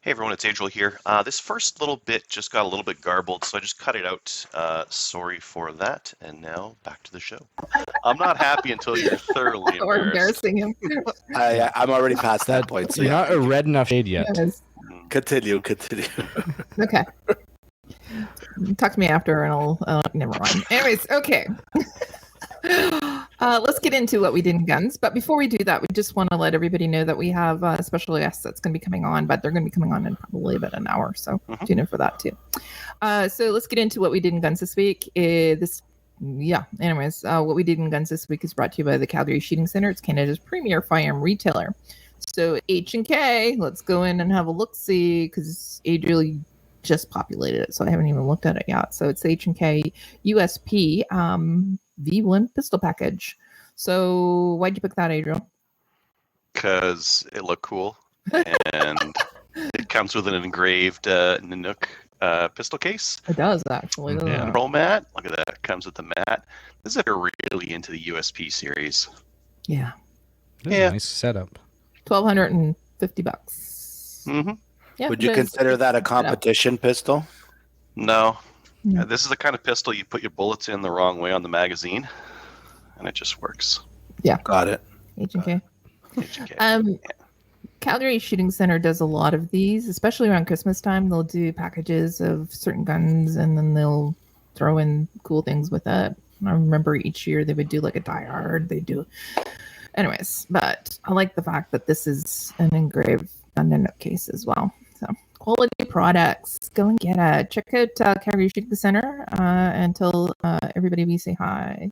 Hey everyone, it's Angel here. This first little bit just got a little bit garbled, so I just cut it out. Sorry for that. And now back to the show. I'm not happy until you're thoroughly Or embarrassed. embarrassing him. I'm already past that point. So You're not a red enough shade yet. Yes. Continue. Okay. Talk to me after and I'll never mind. Anyways, okay. Let's get into what we did in guns. But before we do that, we just want to let everybody know that we have a special guest that's going to be coming on, but they're going to be coming on in probably about an hour. So tune in for that too. So let's get into what we did in guns this week. Anyways, what we did in guns this week is brought to you by the Calgary Shooting Centre. It's Canada's premier firearm retailer. So H&K, let's go in and have a look-see because Adriel just populated it, so I haven't even looked at it yet. So it's H&K USP V1 pistol package. So why'd you pick that, Adriel? Because it looked cool, and it comes with an engraved Nanook pistol case. It does, actually. And roll mat. Look at that. It comes with the mat. This is if you're really into the USP series. Yeah. Yeah. Nice setup. $1,250. Mm-hmm. Yeah, Would you consider that a competition pistol? No. This is the kind of pistol you put your bullets in the wrong way on the magazine, and it just works. Yeah. Got it. H&K. H&K. Calgary Shooting Centre does a lot of these, especially around Christmas time. They'll do packages of certain guns, and then they'll throw in cool things with it. I remember each year they would do like a Die Hard. They do. Anyways, but I like the fact that this is an engraved Nanook case as well. So quality products, go and get it. Check out Calgary Shooting Centre and tell everybody we say hi.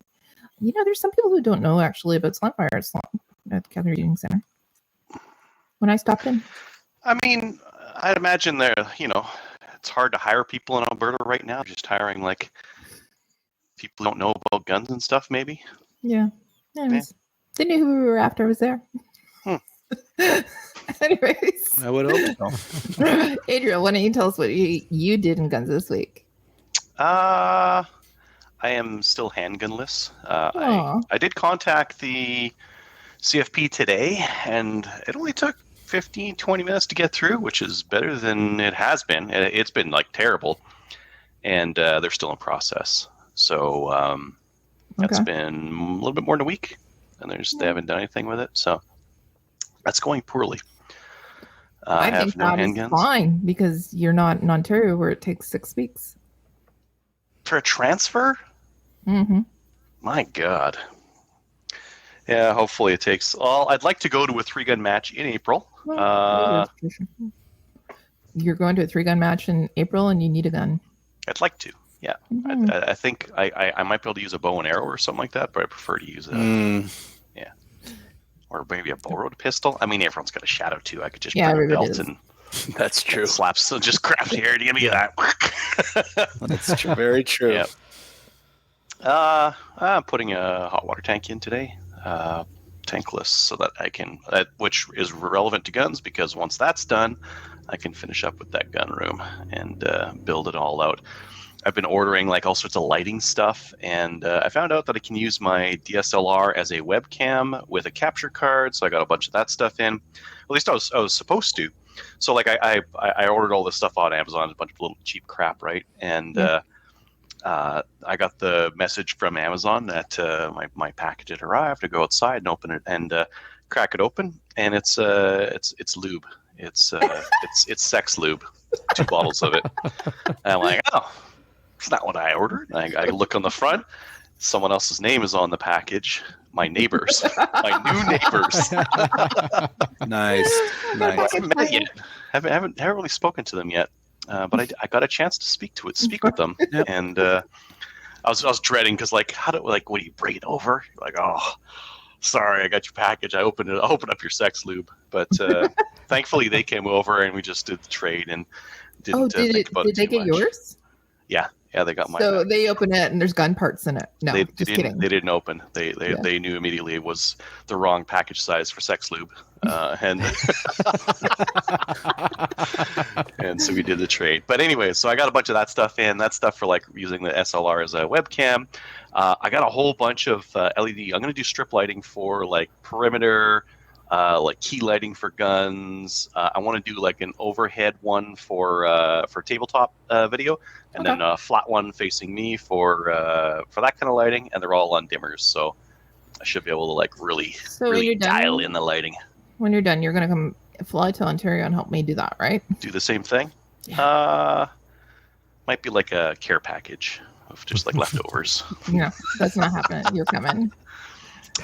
You know, there's some people who don't know actually about Slimfire at Calgary Shooting Centre. When I stopped in, I mean, I'd imagine it's hard to hire people in Alberta right now. Just hiring like people who don't know about guns and stuff, maybe. Yeah. Anyways, they knew who we were after I was there. Anyways, I would hope so. Adriel, why don't you tell us what you did in guns this week? I am still handgunless. I did contact the CFP today, and it only took 15-20 minutes to get through, which is better than it has been. It's been like terrible, and they're still in process. So that's been a little bit more than a week, and they haven't done anything with it. So that's going poorly. I have think no that is handguns. fine because you're not in Ontario where it takes 6 weeks. For a transfer? Mm-hmm. My God. Yeah, hopefully it takes... Well, I'd like to go to a 3-gun match in April. You're going to a 3-gun match in April and you need a gun. I'd like to, yeah. Mm-hmm. I think I might be able to use a bow and arrow or something like that, but I prefer to use yeah. Or maybe a borrowed pistol. I mean, everyone's got a Shadow too. I could just bring a belt and that's true. Slaps. So just grab here to give me that. That's true. Very true. Yep. I'm putting a hot water tank in today, tankless, so that I can, which is relevant to guns because once that's done, I can finish up with that gun room and build it all out. I've been ordering like all sorts of lighting stuff, and I found out that I can use my DSLR as a webcam with a capture card, so I got a bunch of that stuff in. At least I was supposed to. So like I ordered all this stuff on Amazon, a bunch of little cheap crap, right? And I got the message from Amazon that my package had arrived. I go outside and open it and crack it open, and it's lube. It's sex lube, 2 bottles of it. And I'm like, oh. It's not what I ordered. I look on the front. Someone else's name is on the package. My neighbors. My new neighbors. Nice. I haven't met yet. Haven't really spoken to them yet. But I got a chance to speak with them. Yep. And I was dreading because like what do you bring it over? Like, oh, sorry, I got your package. I'll open up your sex lube. But thankfully they came over and we just did the trade and didn't think about it too much. Did they get yours? Yeah, they got mine. So they open it and there's gun parts in it. No, just kidding. They didn't open. They knew immediately it was the wrong package size for sex lube, and and so we did the trade. But anyway, so I got a bunch of that stuff in. That stuff for like using the SLR as a webcam. I got a whole bunch of LED. I'm going to do strip lighting for like perimeter, like key lighting for guns. I want to do like an overhead one for tabletop video, and then a flat one facing me for that kind of lighting, and they're all on dimmers, so I should be able to like really dial in the lighting. When you're done, you're gonna come fly to Ontario and help me do that, right? Do the same thing. Yeah. Might be like a care package of just like leftovers. No, that's not happening. You're coming.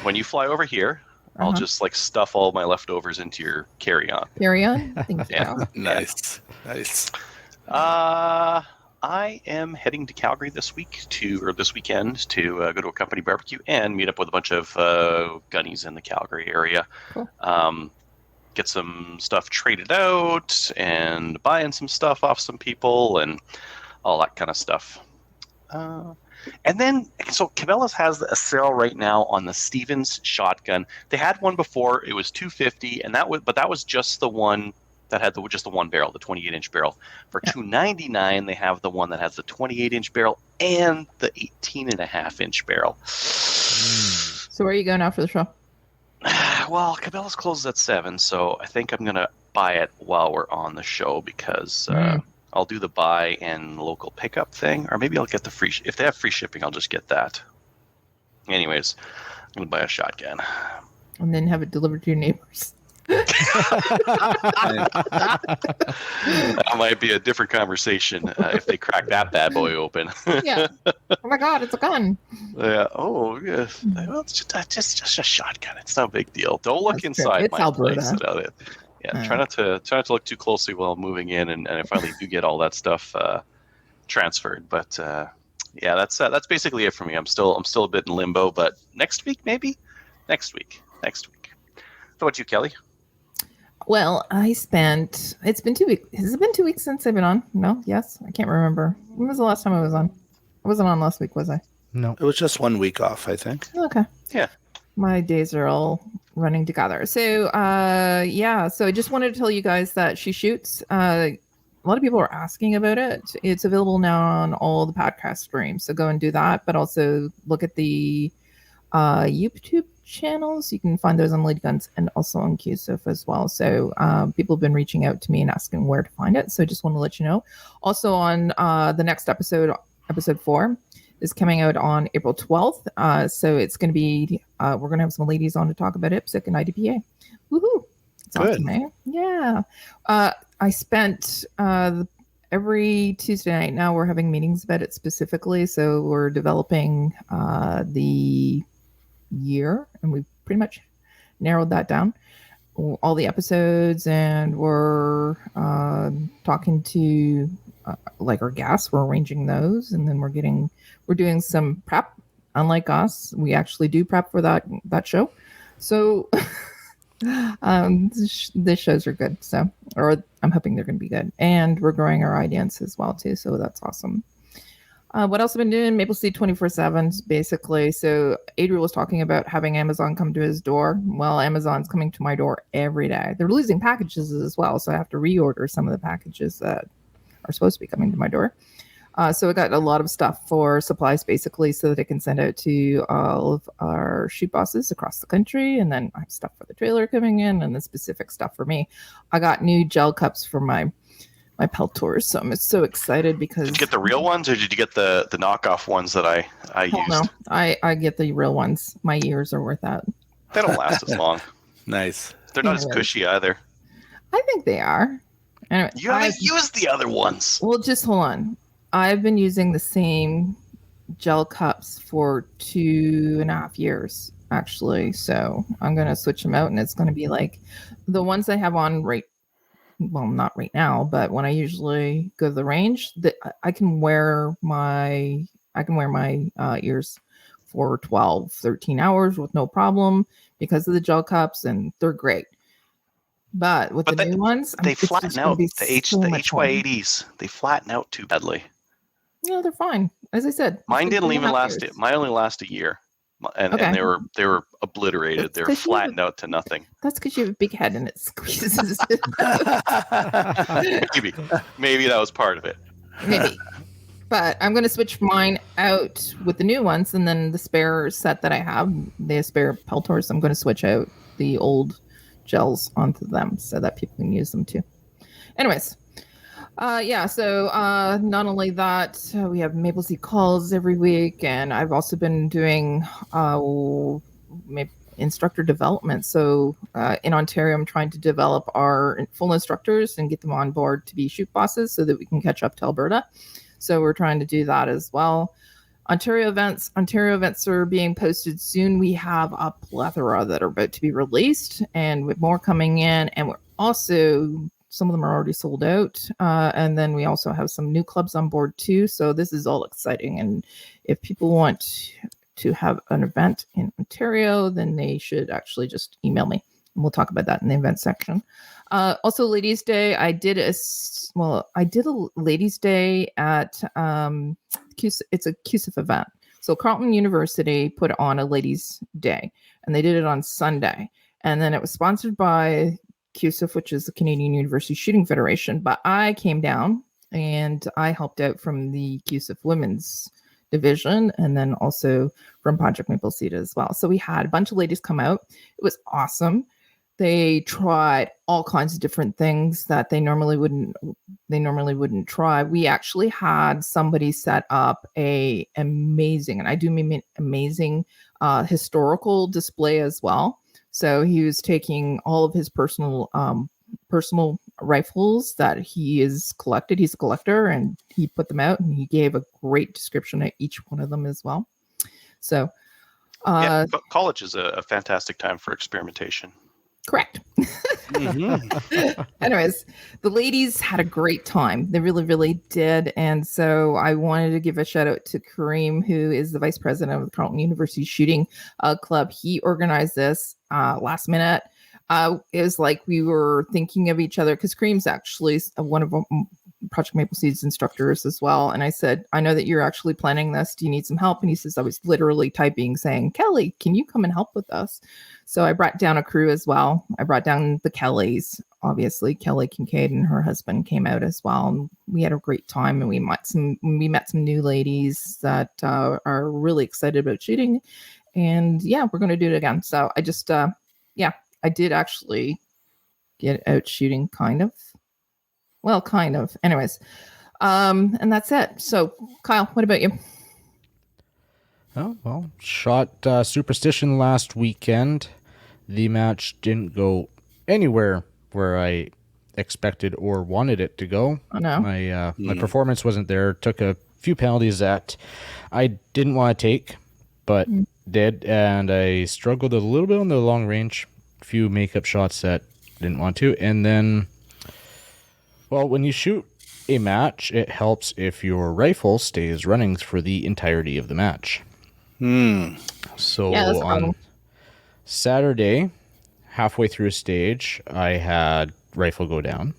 When you fly over here, I'll just like stuff all my leftovers into your carry-on. Carry-on? Thank you. Yeah. Nice. I am heading to Calgary this weekend to go to a company barbecue and meet up with a bunch of gunnies in the Calgary area. Cool. Get some stuff traded out and buying some stuff off some people and all that kind of stuff. And then, so Cabela's has a sale right now on the Stevens shotgun. They had one before; it was $250, and that was just the one that had just the one barrel, the 28-inch barrel. For $299, they have the one that has the 28-inch barrel and the 18.5-inch barrel. So where are you going after the show? Well, Cabela's closes at 7, so I think I'm gonna buy it while we're on the show because I'll do the buy and local pickup thing, or maybe I'll get the free. If they have free shipping, I'll just get that. Anyways, I'm gonna buy a shotgun and then have it delivered to your neighbors. That might be a different conversation if they crack that bad boy open. Yeah. Oh my God, it's a gun. Yeah. Oh, yes. Well, it's just a shotgun. It's no big deal. Don't look inside my Alberta. place. Yeah. Try not to look too closely while moving in, and I finally do get all that stuff transferred. But yeah, that's basically it for me. I'm still a bit in limbo, but next week maybe. Next week. How about you, Kelly? Well, it's been 2 weeks. Has it been 2 weeks since I've been on? No? Yes? I can't remember. When was the last time I was on? I wasn't on last week, was I? No. It was just 1 week off, I think. Okay. Yeah. My days are all running together. So, so I just wanted to tell you guys that she shoots. A lot of people are asking about it. It's available now on all the podcast streams. So go and do that, but also look at the YouTube channels. You can find those on Lady Guns and also on QSOF as well. So people have been reaching out to me and asking where to find it. So I just want to let you know. Also on the next episode 4 is coming out on April 12th. So it's going to be, we're going to have some ladies on to talk about IPSC and IDPA. Woohoo! It's awesome, eh? Yeah. I spent every Tuesday night now we're having meetings about it specifically. So we're developing the year, and we've pretty much narrowed that down, all the episodes, and we're talking to like our guests. We're arranging those, and then we're doing some prep. Unlike us, we actually do prep for that show. So the shows are good. So, or I'm hoping they're going to be good, and we're growing our audience as well too. So that's awesome. What else have I been doing? Maple Seed 24/7, basically. So Adriel was talking about having Amazon come to his door. Well, Amazon's coming to my door every day. They're losing packages as well, so I have to reorder some of the packages that are supposed to be coming to my door. So I got a lot of stuff for supplies, basically, so that I can send out to all of our shoot bosses across the country. And then I have stuff for the trailer coming in, and the specific stuff for me. I got new gel cups for my Peltors, so I'm so excited because. Did you get the real ones, or did you get the knockoff ones that I used? No, I get the real ones. My ears are worth that. They don't last as long. Nice. They're not as cushy either. I think they are. Anyway, you haven't used the other ones. Well, just hold on. I've been using the same gel cups for 2.5 years, actually. So I'm going to switch them out, and it's going to be like the ones I have on not right now, but when I usually go to the range, I can wear my ears for 12, 13 hours with no problem because of the gel cups, and they're great. But with the new ones, they flatten out. The HY80s, they flatten out too badly. Yeah, they're fine. As I said, mine didn't even last. Mine only last a year, and they were obliterated. They were flattened out to nothing. That's because you have a big head and it squeezes. Maybe that was part of it. Maybe. But I'm going to switch mine out with the new ones, and then the spare set that I have, the spare Peltors, I'm going to switch out the old gels onto them so that people can use them too. Anyways, so not only that, we have Maple Seed calls every week, and I've also been doing instructor development. So in Ontario, I'm trying to develop our full instructors and get them on board to be shoot bosses so that we can catch up to Alberta. So we're trying to do that as well. Ontario events are being posted soon. We have a plethora that are about to be released, and with more coming in, and we're also, some of them are already sold out. And then we also have some new clubs on board too. So this is all exciting. And if people want to have an event in Ontario, then they should actually just email me, and we'll talk about that in the event section. Also, Ladies' Day, I did a Ladies' Day at it's a CUSIF event. So Carleton University put on a Ladies' Day, and they did it on Sunday. And then it was sponsored by CUSIF, which is the Canadian University Shooting Federation. But I came down and I helped out from the CUSIF Women's Division, and then also from Project Maple Seed as well. So we had a bunch of ladies come out. It was awesome. They tried all kinds of different things that they normally wouldn't try. We actually had somebody set up a amazing, and I do mean amazing, historical display as well. So he was taking all of his personal rifles that he is collected. He's a collector, and he put them out, and he gave a great description of each one of them as well. So, college is a fantastic time for experimentation. Correct. Anyways, the ladies had a great time. They really, really did. And so I wanted to give a shout out to Kareem, who is the vice president of the Carleton University Shooting Club. He organized this last minute. It was like we were thinking of each other, because Kareem's actually one of Project Maple Seed's instructors as well. And I said, I know that you're actually planning this. Do you need some help? And he says, I was literally typing saying, Kelly, can you come and help with us? So I brought down a crew as well. I brought down the Kellys. Obviously, Kelly Kincaid and her husband came out as well. And we had a great time, and we met some new ladies that are really excited about shooting. And yeah, we're going to do it again. So I just, I did actually get out shooting, kind of. Well, kind of. Anyways, and that's it. So, Kyle, what about you? Oh, well, shot Superstition last weekend. The match didn't go anywhere where I expected or wanted it to go. Oh, no. My performance wasn't there. Took a few penalties that I didn't want to take, but did, and I struggled a little bit on the long range. A few makeup shots that didn't want to, and then, well, when you shoot a match, it helps if your rifle stays running for the entirety of the match. So on Saturday, halfway through a stage, I had rifle go down.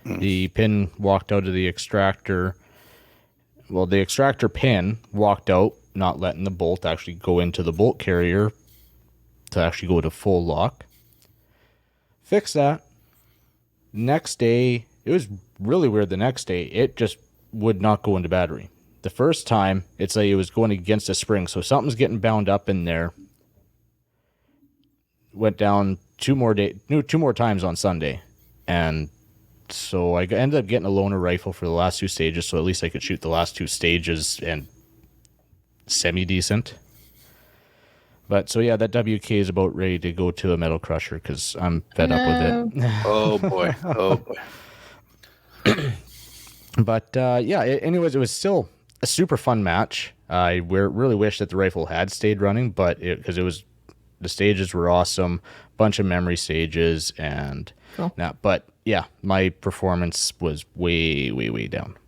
The pin walked out of the extractor. Well, the extractor pin walked out, not letting the bolt actually go into the bolt carrier to actually go to full lock. Fix that. Next day, it was really weird. The next day, it just would not go into battery. The first time, it's like it was going against a spring, so something's getting bound up in there. Went down two more times on Sunday, and so I ended up getting a loaner rifle for the last two stages, so at least I could shoot the last two stages and semi-decent. But so yeah, that WK is about ready to go to a metal crusher because I'm fed up with it. Oh boy. But anyways, it was still a super fun match. I really wish that the rifle had stayed running, but because the stages were awesome, bunch of memory stages, and cool. But yeah, my performance was way down.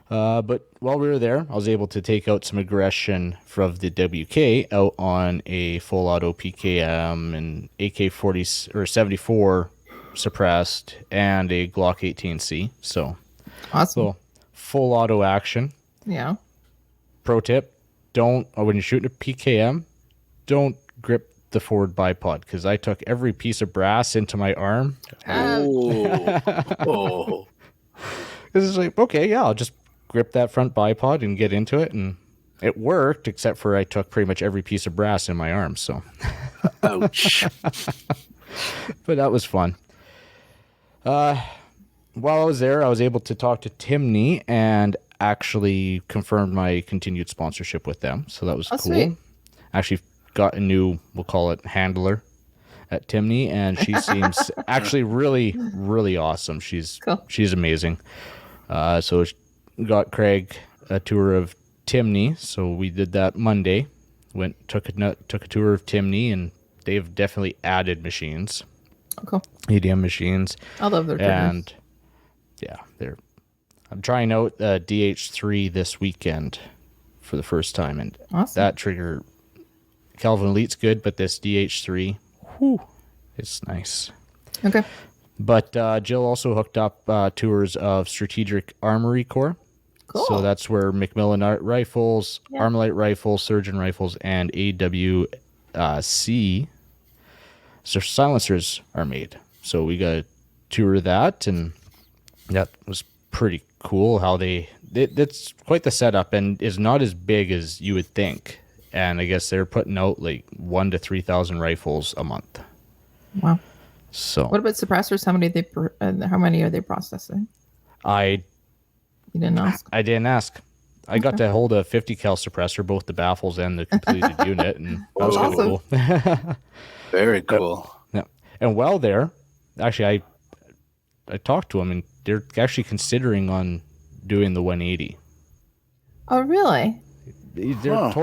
But while we were there, I was able to take out some aggression from the WK out on a full auto PKM and AK-40 or 74 suppressed and a Glock 18C. So awesome. So full auto action. Yeah. Pro tip: when you're shooting a PKM, don't grip the forward bipod, because I took every piece of brass into my arm. Oh. It's like, okay, yeah, I'll just grip that front bipod and get into it, and it worked, except for I took pretty much every piece of brass in my arm. So, Ouch. But that was fun. While I was there, I was able to talk to Timney and actually confirmed my continued sponsorship with them. So that was cool. Sweet. Actually got a new, we'll call it handler at Timney, and she seems actually really, really awesome. She's amazing. So got Craig a tour of Timney. So we did that Monday. Took a tour of Timney, and they've definitely added machines. Oh, cool. EDM machines. I love their triggers. And yeah, I'm trying out DH3 this weekend for the first time, and that trigger, Calvin Elite's good, but this DH3, it's nice. Okay. But Jill also hooked up tours of Strategic Armory Corps. Cool. So that's where Macmillan rifles, Armalite rifles, Surgeon rifles, and AWC silencers are made. So we got a tour of that, and that was pretty cool. How it's quite the setup, and is not as big as you would think. And I guess they're putting out like 1,000 to 3,000 rifles a month. Wow. So what about suppressors? How many are they processing? You didn't ask. I didn't ask. I got to hold a 50 cal suppressor, both the baffles and the completed unit, and that was kind of cool. Very cool. Yeah. And while there, actually, I talked to them, and they're actually considering on doing the 180. Oh, really? They're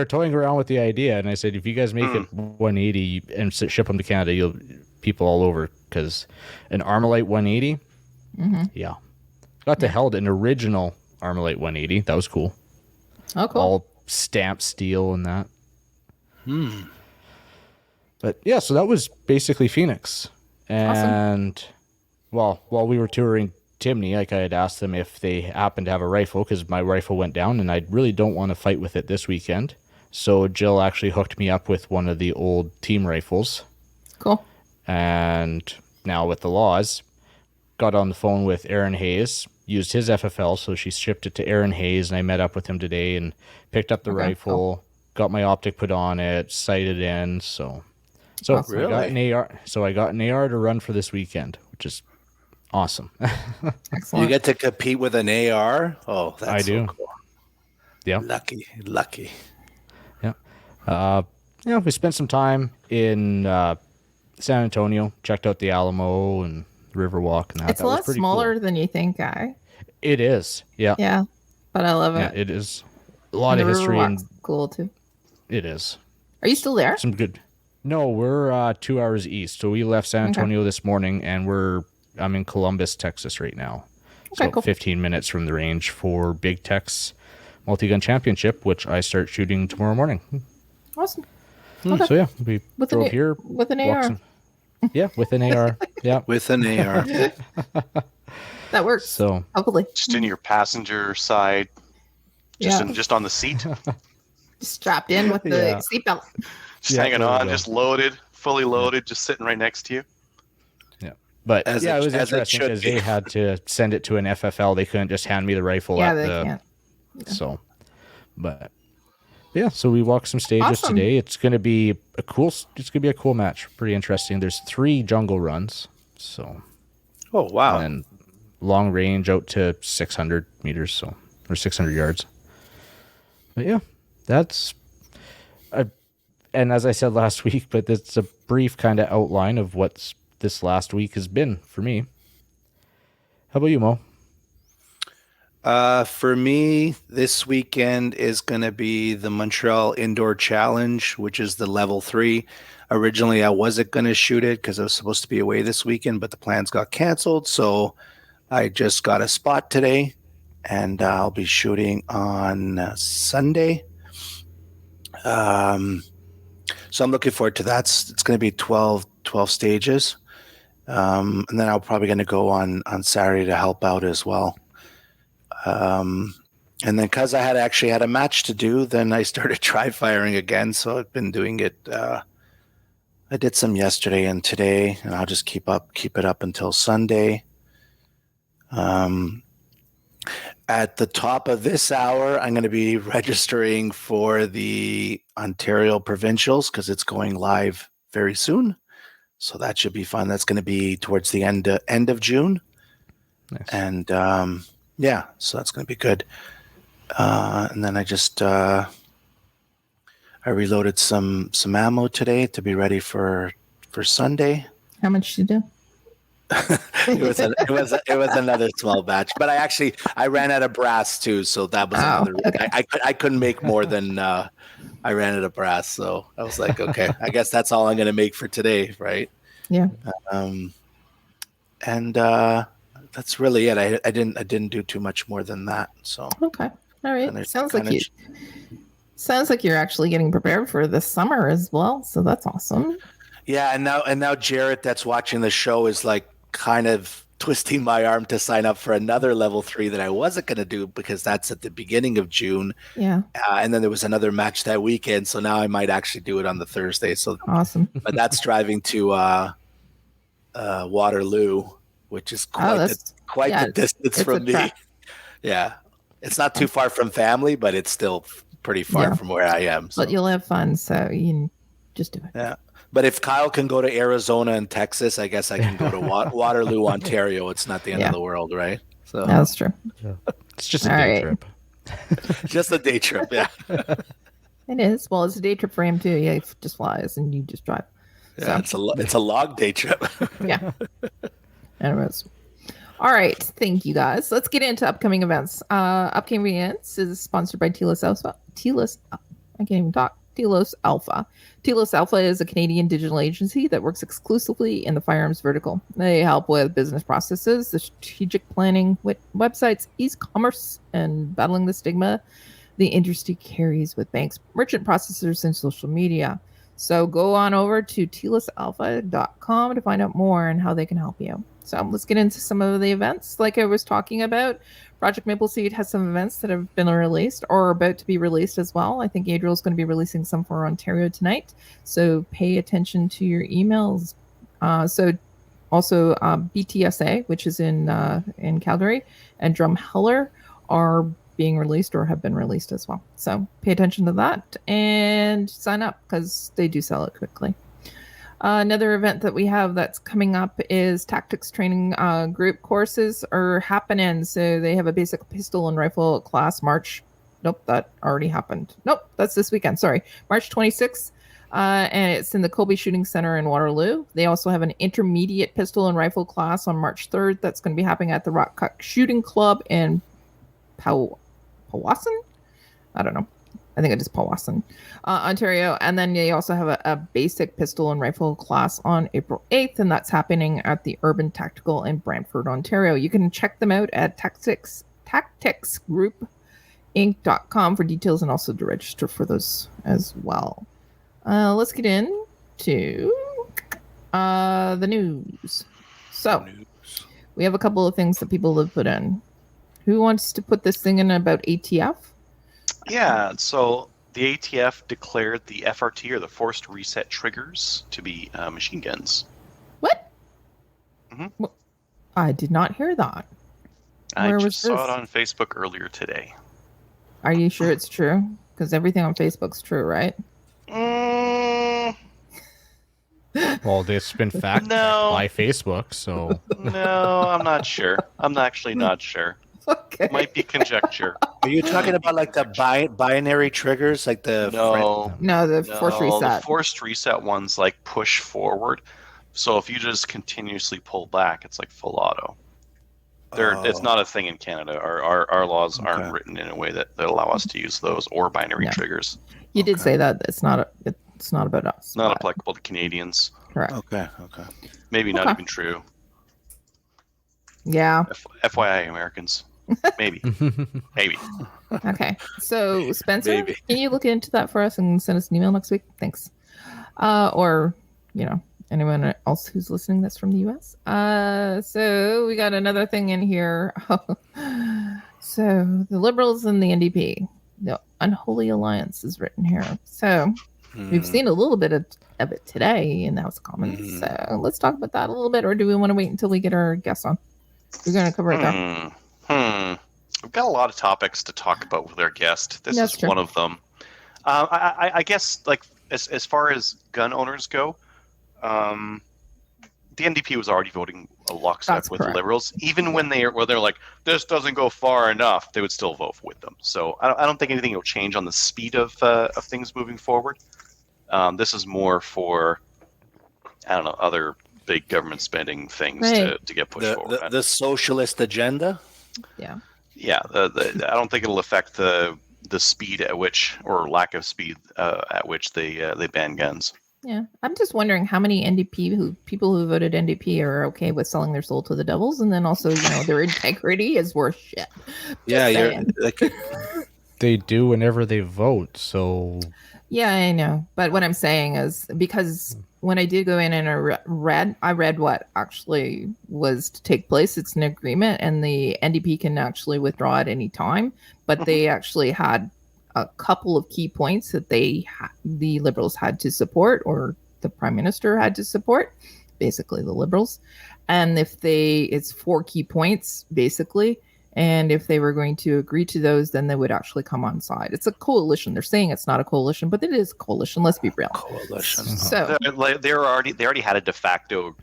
toying around with the idea, and I said, if you guys make it 180 and ship them to Canada, you'll people all over, because an Armalite 180, yeah, got to held an original Armalite 180. That was cool. Oh, cool. All stamped steel and that. But yeah, so that was basically Phoenix. And while we were touring Timney, like I had asked them if they happened to have a rifle, because my rifle went down and I really don't want to fight with it this weekend. So Jill actually hooked me up with one of the old team rifles. Cool. And now with the laws, got on the phone with Aaron Hayes, used his FFL, so she shipped it to Aaron Hayes, and I met up with him today and picked up the rifle, got my optic put on it, sighted in, so Really? I got an AR to run for this weekend, which is awesome. Excellent. You get to compete with an AR? Oh, that's I do. So cool. Yeah. Lucky. Yeah. We spent some time in San Antonio, checked out the Alamo and Riverwalk, and that. It's a lot smaller than you think, Guy. It is. Yeah. Yeah. But I love it. Yeah, it is. A lot of history, and cool too. it is. Are you still there? Some good. No, we're 2 hours east. So we left San Antonio this morning, and I'm in Columbus, Texas right now. Okay, so cool. 15 minutes from the range for Big Tech's Multi-Gun Championship, which I start shooting tomorrow morning. Awesome. Okay. So yeah, we drove here with an AR. Yeah, with an AR. Yeah, with an AR. That works. So hopefully, just in your passenger side, just on the seat, just strapped in with the seatbelt. Just hanging on, just loaded, fully loaded, just sitting right next to you. Yeah, but it was interesting because they had to send it to an FFL. They couldn't just hand me the rifle. They can't. Yeah. So, but yeah, so we walked some stages today. It's gonna be a cool match. Pretty interesting. There's 3 jungle runs. So. Oh wow! And long range out to 600 meters, or 600 yards. But yeah, that's. And as I said last week, but it's a brief kind of outline of what this last week has been for me. How about you, Mo? For me, this weekend is going to be the Montreal Indoor Challenge, which is the level 3. Originally, I wasn't going to shoot it because I was supposed to be away this weekend, but the plans got canceled. So I just got a spot today, and I'll be shooting on Sunday. So I'm looking forward to that. It's going to be 12 stages. And then I'm probably going to go on Saturday to help out as well. And then because I had a match to do, then I started try firing again. So I've been doing it. I did some yesterday and today, and I'll just keep it up until Sunday. At the top of this hour, I'm going to be registering for the Ontario Provincials because it's going live very soon. So that should be fun. That's going to be towards the end of June. Nice. And yeah, so that's going to be good. And then I just I reloaded some ammo today to be ready for Sunday. How much did you do? it was another small batch, but I ran out of brass too, so that was another. Okay. I couldn't make more than I ran out of brass, so I was like, okay, I guess that's all I'm going to make for today, right? Yeah. And that's really it. I didn't do too much more than that. So Okay. All right. Kinda- Sounds kinda- like you're actually getting prepared for this summer as well. So that's awesome. yeah, and now Jarrett, that's watching the show, is like kind of twisting my arm to sign up for another level 3 that I wasn't going to do because that's at the beginning of June. Yeah. And then there was another match that weekend, so now I might actually do it on the Thursday. So, Awesome. but that's driving to Waterloo, which is quite the distance from me. trek. Yeah, it's not too far from family, but it's still pretty far from where I am. So. But you'll have fun, so you can just do it. Yeah. But if Kyle can go to Arizona and Texas, I guess I can go to Waterloo, Ontario. It's not the end of the world, right? So That's true. It's just a All day right. trip. just a day trip, yeah. It is. Well, it's a day trip for him too. Yeah, he just flies and you just drive. Yeah, it's a long day trip. Yeah. Anyways. All right. Thank you guys. Let's get into upcoming events. Upcoming events is sponsored by Telos Alpha. I can't even talk. Telos Alpha. Telos Alpha is a Canadian digital agency that works exclusively in the firearms vertical. They help with business processes, the strategic planning, websites, e-commerce, and battling the stigma the industry carries with banks, merchant processors, and social media. So go on over to telosalpha.com to find out more and how they can help you. So let's get into some of the events. Like I was talking about, Project Maple Seed has some events that have been released or are about to be released as well. I think Adriel's going to be releasing some for Ontario tonight. So pay attention to your emails. So also BTSA, which is in Calgary, and Drumheller are being released or have been released as well. So pay attention to that and sign up because they do sell it quickly. Another event that we have that's coming up is tactics training group courses are happening. So they have a basic pistol and rifle class March. Nope, that already happened. Nope, that's this weekend. Sorry, March 26th. And it's in the Colby Shooting Center in Waterloo. They also have an intermediate pistol and rifle class on March 3rd. That's going to be happening at the Rock Cut Shooting Club in Powassan? I don't know. I think it is Powassan, Ontario. And then they also have a basic pistol and rifle class on April 8th, and that's happening at the Urban Tactical in Brantford, Ontario. You can check them out at tacticsgroupinc.com for details and also to register for those as well. Let's get into the news. So we have a couple of things that people have put in. Who wants to put this thing in about ATF? Yeah, so the ATF declared the FRT, or the Forced Reset Triggers, to be machine guns. What? Mhm. Well, I did not hear that. I Where just was saw this? it on Facebook earlier today. Are you sure it's true? Because everything on Facebook's true, right? Well, it's been fact checked by Facebook, so No, I'm not sure. I'm actually not sure. Okay. Might be conjecture. Are you talking about like the binary triggers, like the No, the force The reset. forced reset ones like push forward. So if you just continuously pull back, it's like full auto. It's not a thing in Canada. Our laws aren't written in a way that allow us to use those or binary triggers. You did say that it's not about us. Not but- applicable to Canadians. Correct. Okay. Maybe not even true. Yeah. FYI, Americans. Maybe. Maybe. Okay. So Spencer, Maybe. can you look into that for us and send us an email next week? Thanks. Or anyone else who's listening that's from the US. So we got another thing in here. So the Liberals and the NDP, the unholy alliance is written here. So we've seen a little bit of it today in the House of Commons. So let's talk about that a little bit, or do we want to wait until we get our guests on? We're going to cover it there. We've got a lot of topics to talk about with our guest. This That's is true. one of them. I guess, like, as far as gun owners go, the NDP was already voting a lockstep That's with correct. the Liberals, even when they're like, this doesn't go far enough, they would still vote with them. So I don't think anything will change on the speed of things moving forward. This is more for, I don't know, other big government spending things Right. to get pushed forward. The socialist agenda. Yeah. Yeah, I don't think it'll affect the speed at which, or lack of speed at which they ban guns. Yeah. I'm just wondering how many people who voted NDP are okay with selling their soul to the devils, and then also, their integrity is worth shit. Yeah, you're like, They do whenever they vote. So Yeah, I know. But what I'm saying is, because when I did go in and I read what actually was to take place. It's an agreement, and the NDP can actually withdraw at any time. But they actually had a couple of key points that the Liberals had to support, or the Prime Minister had to support, basically the Liberals. And it's 4 key points, basically. And if they were going to agree to those, then they would actually come on side. It's a coalition. They're saying it's not a coalition, but it is a coalition. Let's be real. coalition. So they already had a de facto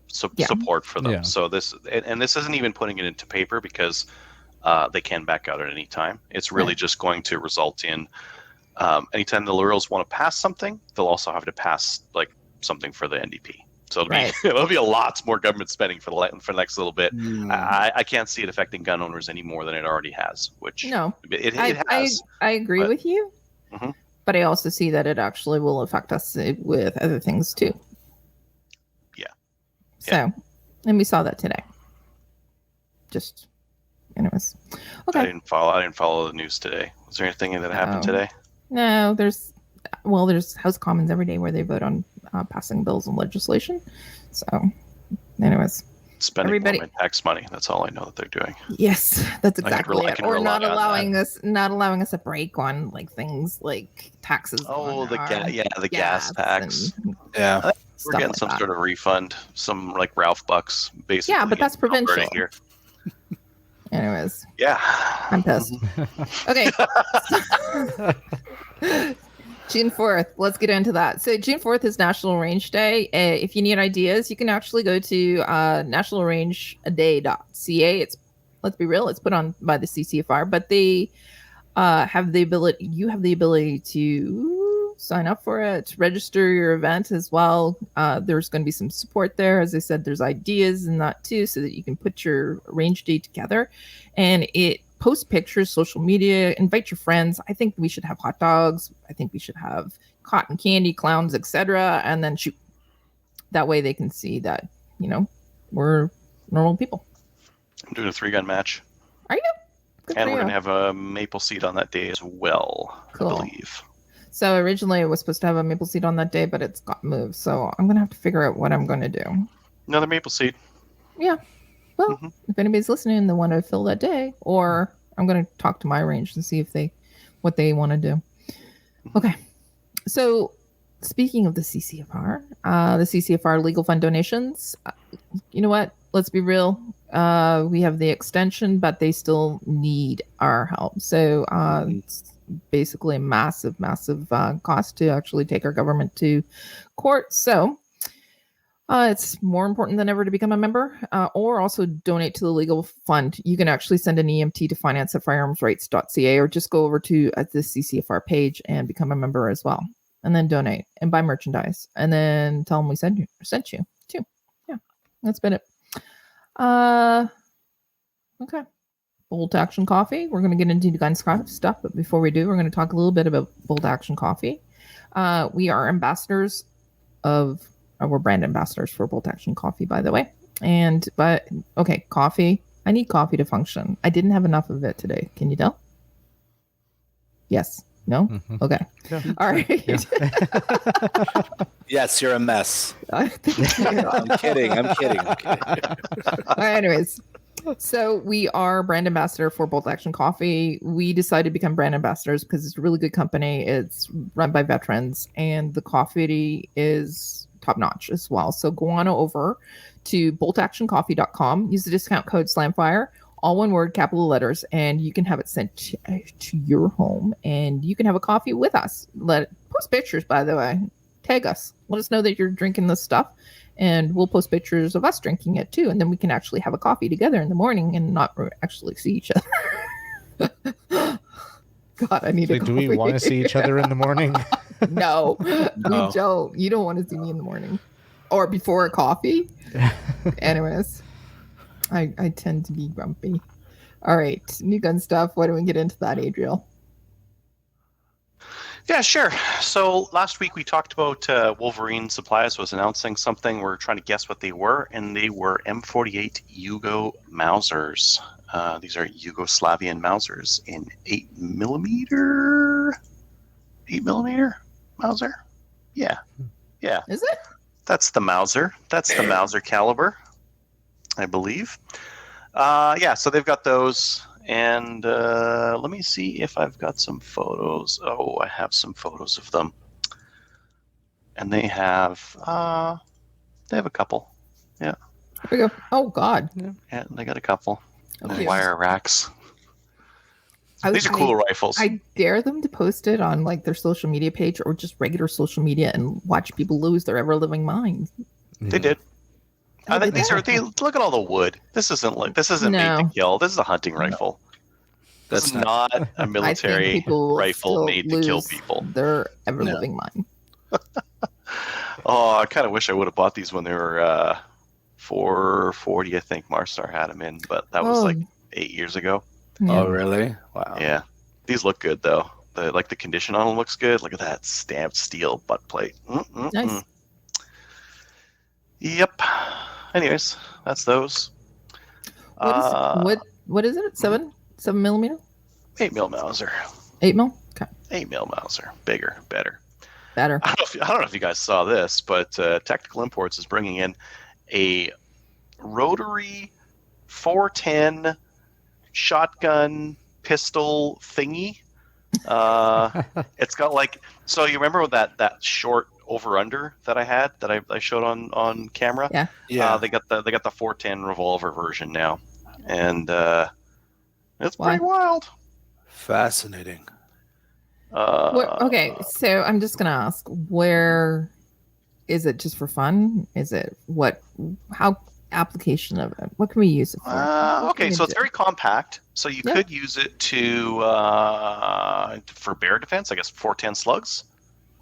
support for them. Yeah. So this isn't even putting it into paper, because they can back out at any time. It's really just going to result in anytime the Liberals want to pass something, they'll also have to pass something for the NDP. So it'll be a lot more government spending for the next little bit. I can't see it affecting gun owners any more than it already has. Which it has. I agree with you, Mhm. but I also see that it actually will affect us with other things too. Yeah. So, and we saw that today. Just, anyways, okay. I didn't follow the news today. Was there anything that happened today? No, there's House Commons every day where they vote on passing bills and legislation. So, anyways, Spending more of my tax money. That's all I know that they're doing. Yes, that's exactly it. Or not allowing us a break on things like taxes. Oh, the gas tax. Yeah, We're getting some sort of refund, some Ralph Bucks, basically. Yeah, but that's provincial. Here. Anyways, yeah, I'm pissed. Okay. June 4th, let's get into that. So June 4th is National Range Day. If you need ideas, you can actually go to nationalrangeday.ca. Let's be real, it's put on by the CCFR, but they have the ability to sign up for it, to register your event as well. There's going to be some support there. As I said, there's ideas in that too, so that you can put your range day together. And it post pictures, social media, invite your friends. I think we should have hot dogs. I think we should have cotton candy, clowns, etc. And then shoot. That way they can see that, we're normal people. I'm doing a 3-gun match. Are you? Good and for we're you. going to have a maple seed on that day as well, Cool. I believe. So originally it was supposed to have a maple seed on that day, but it's got moved. So I'm going to have to figure out what I'm going to do. Another maple seed. Yeah. Well, if anybody's listening and they want to fill that day, or I'm going to talk to my range and see what they want to do. Okay. So speaking of the CCFR legal fund donations, you know what? Let's be real. We have the extension, but they still need our help. So it's basically a massive, massive cost to actually take our government to court. So it's more important than ever to become a member or also donate to the legal fund. You can actually send an EMT to finance@firearmsrights.ca or just go over to the CCFR page and become a member as well. And then donate and buy merchandise. And then tell them we sent you too. Yeah, that's been it. Okay. Bolt Action Coffee. We're going to get into the gun stuff. But before we do, we're going to talk a little bit about Bolt Action Coffee. We are ambassadors we're brand ambassadors for Bolt Action Coffee, by the way. Coffee. I need coffee to function. I didn't have enough of it today. Can you tell? Yes. No? Mm-hmm. Okay. Yeah. All right. Yeah. Yes, you're a mess. I'm kidding. Anyways, so we are brand ambassador for Bolt Action Coffee. We decided to become brand ambassadors because it's a really good company. It's run by veterans, and the coffee is top notch as well. So go on over to boltactioncoffee.com. Use the discount code SLAMFIRE, all one word, capital letters, and you can have it sent to your home, and you can have a coffee with us. Post pictures, by the way. Tag us. Let us know that you're drinking this stuff, and we'll post pictures of us drinking it too, and then we can actually have a coffee together in the morning and not actually see each other. God, I need a Like, coffee. do we want to see each other in the morning? No, No. we don't. You don't want to see me in the morning or before a coffee. Anyways, I tend to be grumpy. All right, new gun stuff. Why don't we get into that, Adriel? Yeah, sure. So last week we talked about Wolverine Supplies was announcing something. We're trying to guess what they were, and they were M48 Yugo Mausers. These are Yugoslavian Mausers in 8mm. 8mm Mauser? Yeah. Is it? That's the Mauser. That's the Mauser caliber, I believe. Yeah, so they've got those. And let me see if I've got some photos. Oh, I have some photos of them. And they have a couple. Here we go. Oh, God. Yeah, they got a couple. Okay. Wire racks. I These are would cool say rifles. I dare them to post it on like their social media page or just regular social media and watch people lose their ever living mind. They did. Oh, I think they these are. did? Look at all the wood. This isn't made No. to kill. This is a hunting rifle. That's This is not a I think military people will rifle still made to kill lose people. their ever living mind. Oh, I kind of wish I would have bought these when they were $440. I think Marstar had them in, but that was like 8 years ago. Yeah. Oh, really? Wow. Yeah, these look good though. The condition on them looks good. Look at that stamped steel butt plate. Nice. Yep. Anyways, that's those. What is it? 7mm? 8mm Mauser. 8mm? Okay. 8mm Mauser. Bigger, better. Better. I don't know if you guys saw this, but Tactical Imports is bringing in a rotary 410 shotgun pistol thingy. It's got so you remember that short over under that I had that I showed on camera? Yeah. Yeah. They got the 410 revolver version now, and it's Why? pretty wild. Fascinating. Okay, so I'm just gonna ask, where is it? Just for fun? Is it how application of it? What can we use it for? Okay, so it's very compact. So you could use it for bear defense. I guess 410 slugs.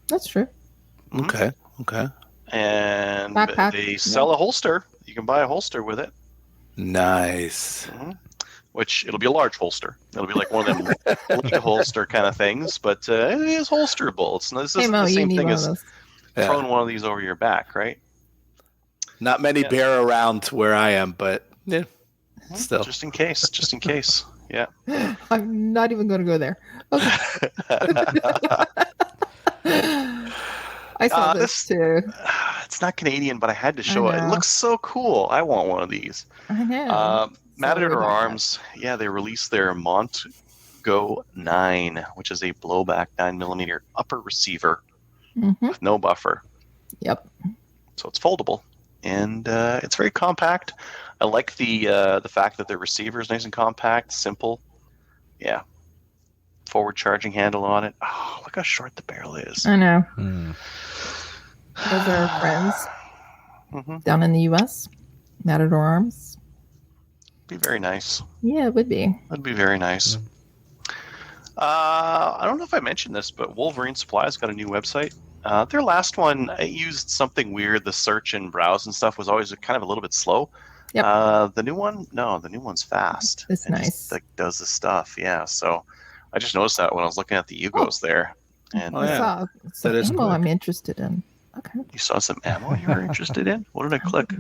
That's true. Okay. And Backpack, they sell a holster. You can buy a holster with it. Nice. Which it'll be a large holster. It'll be like one of them lead holster kind of things, but it is holsterable. This isn't the same thing as throwing one of these over your back, right? Not many bear around where I am, but yeah, still. Just in case. Yeah. I'm not even going to go there. Okay. I saw this too. It's not Canadian, but I had to show it. It looks so cool. I want one of these. I know. Matador Arms, they released their Montgo 9, which is a blowback 9mm upper receiver with no buffer. Yep. So it's foldable, and it's very compact. I like the fact that the receiver is nice and compact, simple. Yeah. Forward charging handle on it. Oh, look how short the barrel is. I know. Those are our friends down in the U.S. Matador Arms. Be very nice. Yeah, it would be. That'd be very nice. I don't know if I mentioned this, but Wolverine Supplies got a new website. Their last one, I used something weird. The search and browse and stuff was always kind of a little bit slow. Yep. The new one's fast. It's nice. Just, does the stuff. Yeah. So I just noticed that when I was looking at the Yugos there. And I saw some ammo I'm interested in. Okay. You saw some ammo you were interested in? What did I click?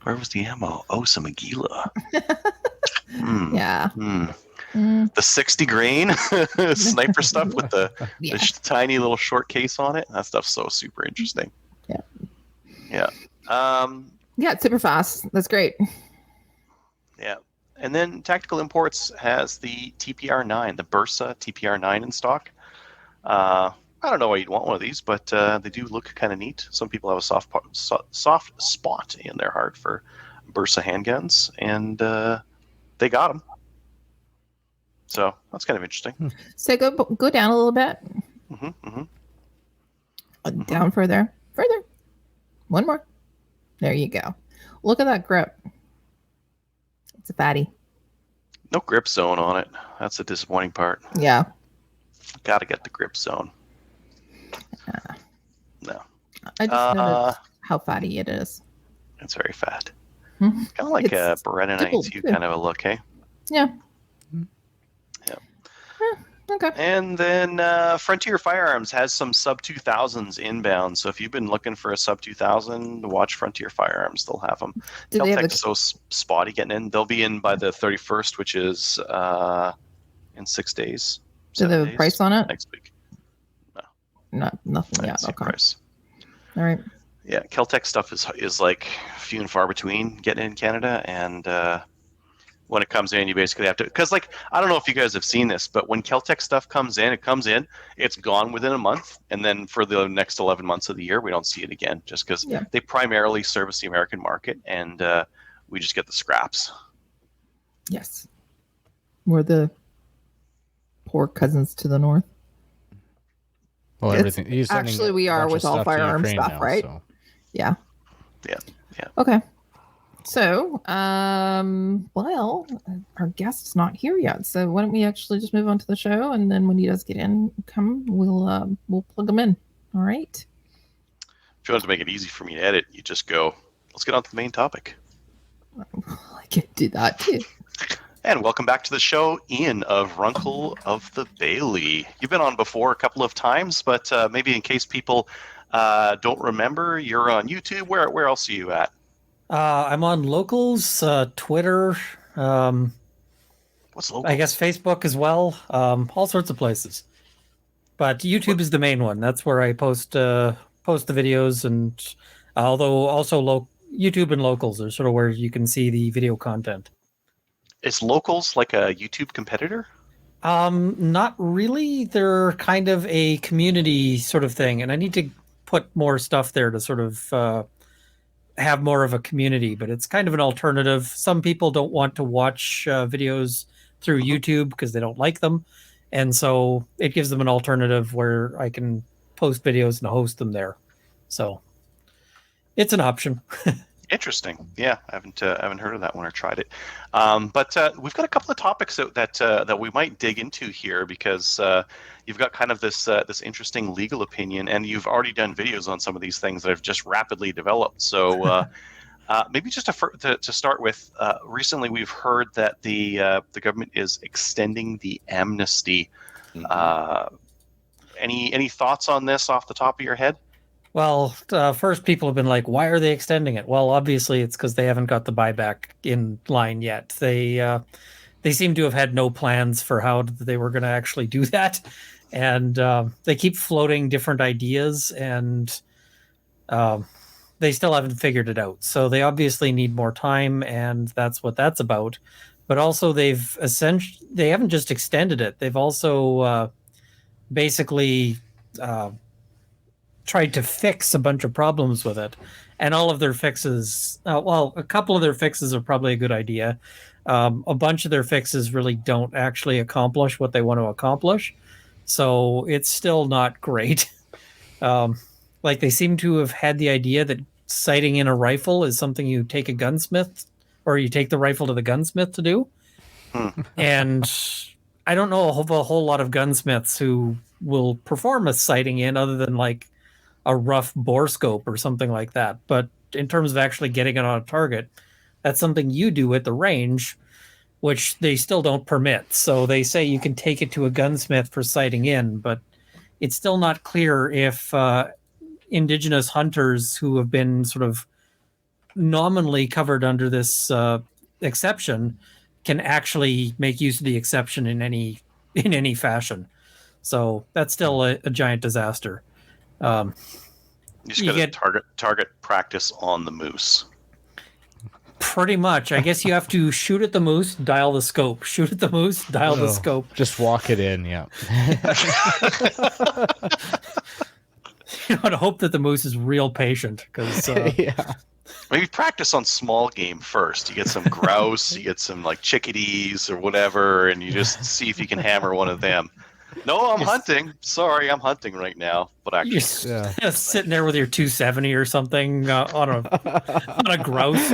Where was the ammo? Oh, some Aguila. Yeah. The 60 grain sniper stuff with the tiny little short case on it. That stuff's so super interesting. Yeah. It's super fast. That's great. Yeah. And then Tactical Imports has the TPR-9, the Bursa TPR-9 in stock. I don't know why you'd want one of these, but they do look kind of neat. Some people have a soft spot in their heart for Bursa handguns, and they got them. So that's kind of interesting. So go down a little bit. Down further. One more. There you go. Look at that grip. It's a fatty. No grip zone on it. That's the disappointing part. Yeah. Got to get the grip zone. No. I just noticed how fatty it is. It's very fat. Mhm. Kind of like a It's Beretta stippled, 92 too. kind of a look, hey? Yeah. Yeah. Okay. And then Frontier Firearms has some sub 2000s inbound. So if you've been looking for a sub 2000, watch Frontier Firearms. They'll have them. Do they have Caltech's so spotty getting in. They'll be in by the 31st, which is in 6 days. Do they have a price on it? Next week. Nothing yet. Same Okay. price. All right. Yeah, Caltech stuff is like few and far between getting in Canada, and when it comes in, you basically have to, because like I don't know if you guys have seen this, but when Caltech stuff comes in, it's gone within a month, and then for the next 11 months of the year, we don't see it again, just because they primarily service the American market, and we just get the scraps. Yes. We're the poor cousins to the north. Well, everything. He's sending Actually, we a are bunch of with all stuff to firearm Ukraine stuff, now, right? so. Yeah. Yeah. Okay. So, well, our guest's not here yet. So why don't we actually just move on to the show, and then when he does get in, we'll plug him in. All right. If you wanted to make it easy for me to edit, you just go, let's get on to the main topic. I can do that too. And welcome back to the show, Ian of Runkle of the Bailey. You've been on before a couple of times, but maybe in case people don't remember, you're on YouTube. Where else are you at? I'm on Locals, Twitter. What's Locals? I guess Facebook as well. All sorts of places. But YouTube is the main one. That's where I post the videos, and although also YouTube and Locals are sort of where you can see the video content. Is Locals like a YouTube competitor? Not really. They're kind of a community sort of thing, and I need to put more stuff there to sort of have more of a community, but it's kind of an alternative. Some people don't want to watch videos through YouTube because they don't like them, and so it gives them an alternative where I can post videos and host them there. So it's an option. Interesting. Yeah, I haven't heard of that one or tried it. But we've got a couple of topics that we might dig into here, because you've got kind of this interesting legal opinion, and you've already done videos on some of these things that have just rapidly developed. So maybe just to start with, recently we've heard that the government is extending the amnesty. Mm-hmm. Any thoughts on this off the top of your head? Well, first people have been like, why are they extending it? Well, obviously it's because they haven't got the buyback in line yet. They seem to have had no plans for how they were going to actually do that. And they keep floating different ideas, and they still haven't figured it out. So they obviously need more time, and that's what that's about. But also they haven't just extended it. They've also basically tried to fix a bunch of problems with it, and all of their fixes, a couple of their fixes are probably a good idea. A bunch of their fixes really don't actually accomplish what they want to accomplish, so it's still not great. Like, they seem to have had the idea that sighting in a rifle is something you take a gunsmith, or you take the rifle to the gunsmith to do. And I don't know a whole lot of gunsmiths who will perform a sighting in other than like a rough bore scope or something like that. But in terms of actually getting it on a target, that's something you do at the range, which they still don't permit. So they say you can take it to a gunsmith for sighting in, but it's still not clear if Indigenous hunters who have been sort of nominally covered under this exception can actually make use of the exception in any fashion. So that's still a giant disaster. You just got to target practice on the moose. Pretty much. I guess you have to shoot at the moose, dial the scope. Shoot at the moose, dial the scope. Just walk it in, yeah. You know, to hope that the moose is real patient, because yeah. Maybe practice on small game first. You get some grouse, you get some like chickadees or whatever, and you just see if you can hammer one of them. No, I'm hunting. Sorry, I'm hunting right now. But actually, You're sitting there with your 270 or something on a grouse.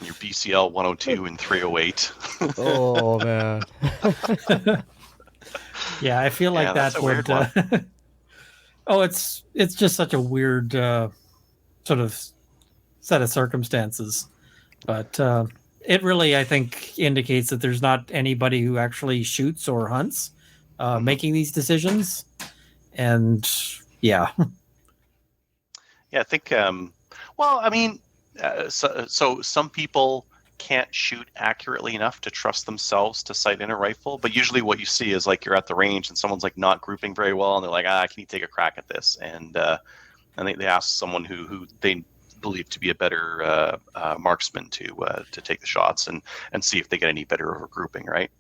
your BCL 102 and 308. Oh man. Yeah, I feel like that's that a weird would. one. Oh, it's just such a weird sort of set of circumstances, but it really, I think, indicates that there's not anybody who actually shoots or hunts making these decisions, and yeah. Yeah, I think. Well, I mean, so some people can't shoot accurately enough to trust themselves to sight in a rifle, but usually what you see is like you're at the range and someone's like not grouping very well, and they're like, can you take a crack at this? And they ask someone who they believe to be a better marksman to take the shots and see if they get any better over grouping, right?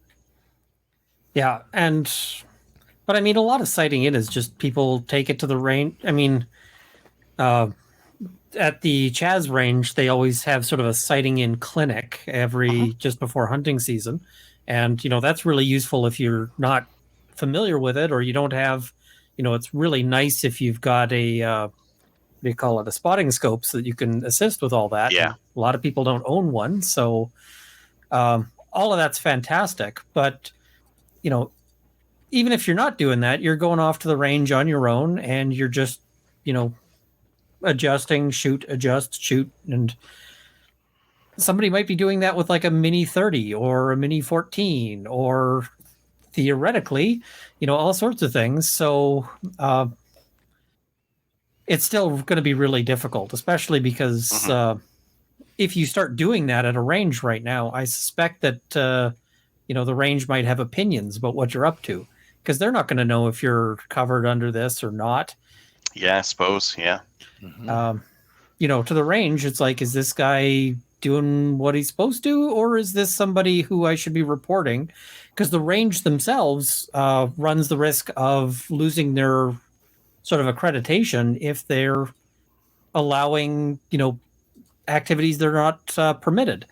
Yeah, but I mean, a lot of sighting in is just people take it to the range. I mean, at the Chaz range, they always have sort of a sighting in clinic just before hunting season. And, that's really useful if you're not familiar with it, or you don't have, it's really nice if you've got a spotting scope so that you can assist with all that. Yeah. And a lot of people don't own one. So all of that's fantastic. But, even if you're not doing that, you're going off to the range on your own and you're just, adjusting, shoot, adjust, shoot. And somebody might be doing that with like a Mini 30 or a Mini 14 or theoretically, all sorts of things. So it's still going to be really difficult, especially because if you start doing that at a range right now, I suspect that, the range might have opinions about what you're up to, because they're not going to know if you're covered under this or not. Yeah, I suppose. Yeah. To the range, it's like, is this guy doing what he's supposed to, or is this somebody who I should be reporting? Because the range themselves runs the risk of losing their sort of accreditation if they're allowing, activities that are not permitted.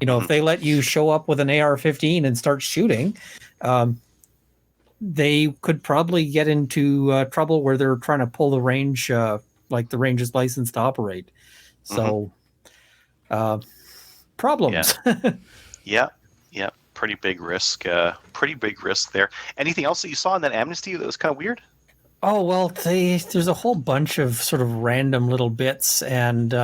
If they let you show up with an AR-15 and start shooting, they could probably get into trouble where they're trying to pull the range, like the range's license to operate. So, problems. Yeah. Yeah. Pretty big risk. Pretty big risk there. Anything else that you saw in that Amnesty that was kind of weird? Oh, well, there's a whole bunch of sort of random little bits, and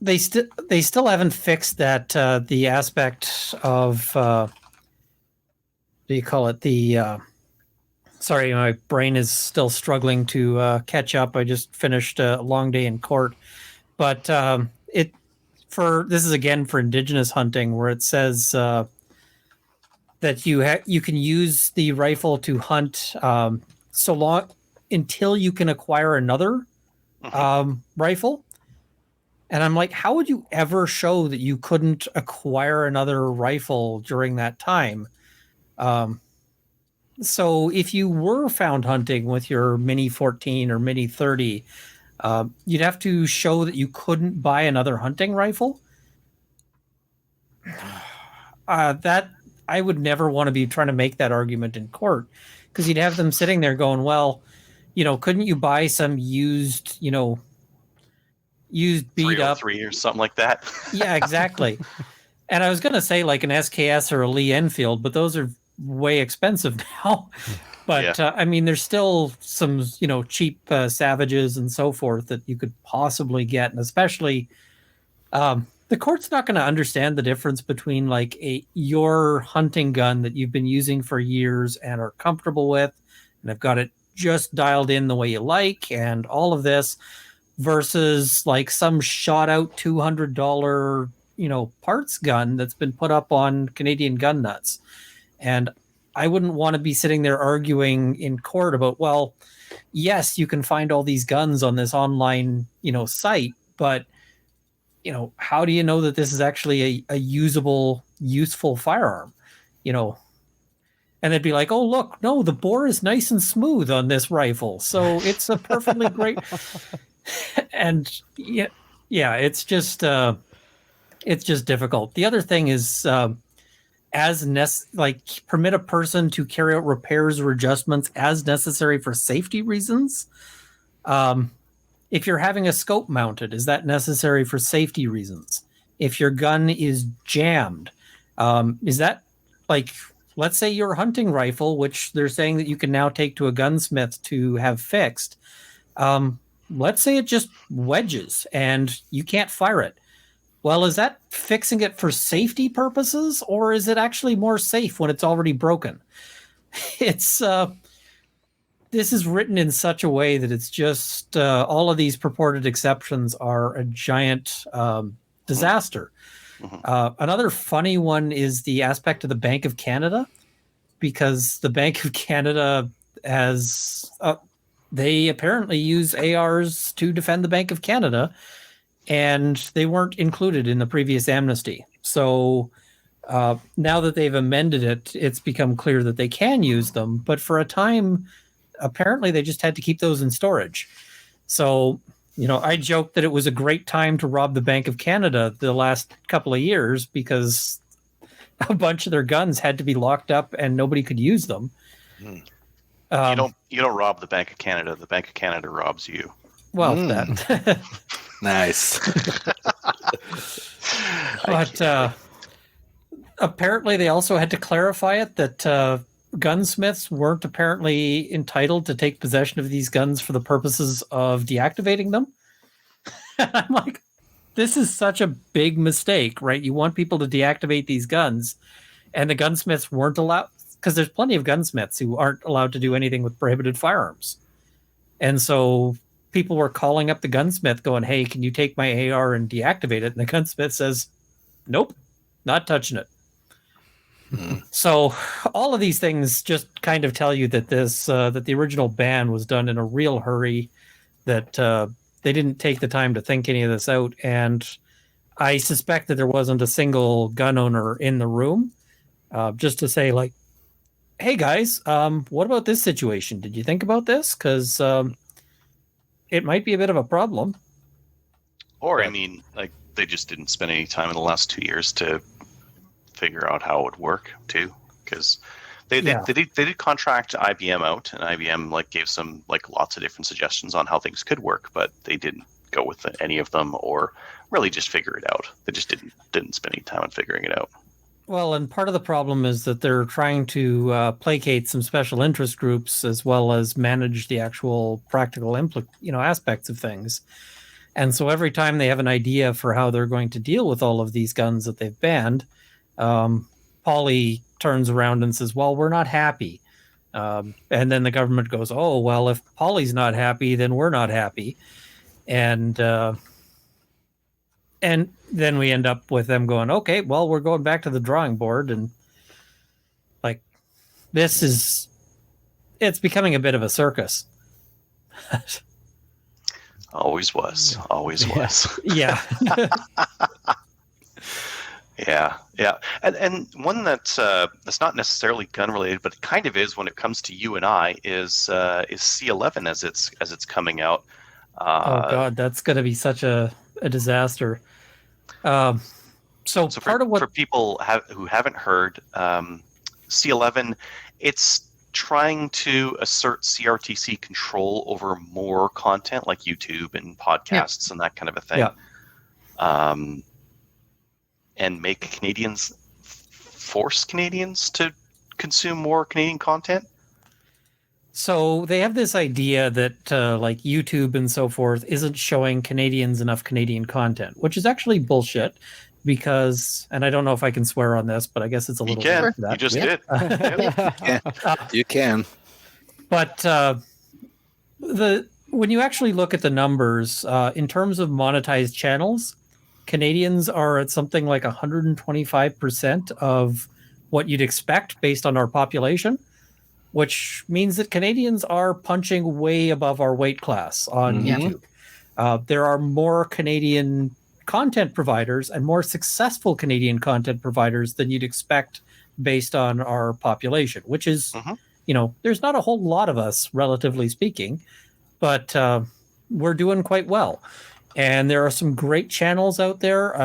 they still haven't fixed that the aspect of what do you call it? Sorry, my brain is still struggling to catch up. I just finished a long day in court, but this is again for Indigenous hunting, where it says that you can use the rifle to hunt so long until you can acquire another rifle. And I'm like, how would you ever show that you couldn't acquire another rifle during that time? So if you were found hunting with your Mini 14 or Mini 30, you'd have to show that you couldn't buy another hunting rifle. That I would never want to be trying to make that argument in court, because you'd have them sitting there going, well, couldn't you buy some used beat up 303 or something like that? Yeah, exactly. And I was going to say like an SKS or a Lee Enfield, but those are way expensive now. But I mean, there's still some, cheap Savages and so forth that you could possibly get. And especially the court's not going to understand the difference between like your hunting gun that you've been using for years and are comfortable with, and have got it just dialed in the way you like and all of this, versus like some shot out $200, parts gun that's been put up on Canadian Gun Nuts. And I wouldn't want to be sitting there arguing in court about, well, yes, you can find all these guns on this online, site, but, how do you know that this is actually a useful firearm, And they'd be like, oh, look, no, the bore is nice and smooth on this rifle, so it's a perfectly great. And yeah, it's just, it's just difficult. The other thing is, permit a person to carry out repairs or adjustments as necessary for safety reasons. If you're having a scope mounted, is that necessary for safety reasons? If your gun is jammed, is that let's say your hunting rifle, which they're saying that you can now take to a gunsmith to have fixed. Let's say it just wedges and you can't fire it. Well, is that fixing it for safety purposes, or is it actually more safe when it's already broken? It's this is written in such a way that it's just all of these purported exceptions are a giant disaster. Another funny one is the aspect of the Bank of Canada, because the Bank of Canada has they apparently use ARs to defend the Bank of Canada, and they weren't included in the previous amnesty. So now that they've amended it, it's become clear that they can use them. But for a time, apparently they just had to keep those in storage. So, I joked that it was a great time to rob the Bank of Canada the last couple of years, because a bunch of their guns had to be locked up and nobody could use them. You don't rob the Bank of Canada. The Bank of Canada robs you. Well, that. Nice. But apparently they also had to clarify it that gunsmiths weren't apparently entitled to take possession of these guns for the purposes of deactivating them. I'm like, this is such a big mistake, right? You want people to deactivate these guns, and the gunsmiths weren't allowed, because there's plenty of gunsmiths who aren't allowed to do anything with prohibited firearms. And so people were calling up the gunsmith going, hey, can you take my AR and deactivate it? And the gunsmith says, nope, not touching it. So all of these things just kind of tell you that that the original ban was done in a real hurry, that they didn't take the time to think any of this out. And I suspect that there wasn't a single gun owner in the room just to say, like, hey guys, what about this situation? Did you think about this? Because it might be a bit of a problem. Or, I mean, like, they just didn't spend any time in the last 2 years to figure out how it would work, too. Because they did contract IBM out, and IBM gave some lots of different suggestions on how things could work, but they didn't go with any of them or really just figure it out. They just didn't spend any time on figuring it out. Well, and part of the problem is that they're trying to placate some special interest groups as well as manage the actual practical aspects of things. And so every time they have an idea for how they're going to deal with all of these guns that they've banned, Polly turns around and says, well, we're not happy. And then the government goes, oh, well, if Polly's not happy, then we're not happy. And then we end up with them going, okay, well, we're going back to the drawing board. And it's becoming a bit of a circus. Always was. Yeah. Yeah. And one that's not necessarily gun related, but it kind of is when it comes to you and I is C11 as it's coming out. Oh God, that's going to be such a disaster. So part of what for people who haven't heard, C11, it's trying to assert CRTC control over more content like YouTube and podcasts and that kind of a thing. Yeah. And make force Canadians to consume more Canadian content. So they have this idea that YouTube and so forth isn't showing Canadians enough Canadian content, which is actually bullshit. Because, and I don't know if I can swear on this, but I guess it's a little. You can. Bit for that. You just did. You can. But when you actually look at the numbers, in terms of monetized channels, Canadians are at something like 125% of what you'd expect based on our population, which means that Canadians are punching way above our weight class on YouTube. There are more Canadian content providers and more successful Canadian content providers than you'd expect based on our population, which is, there's not a whole lot of us, relatively speaking, but we're doing quite well. And there are some great channels out there.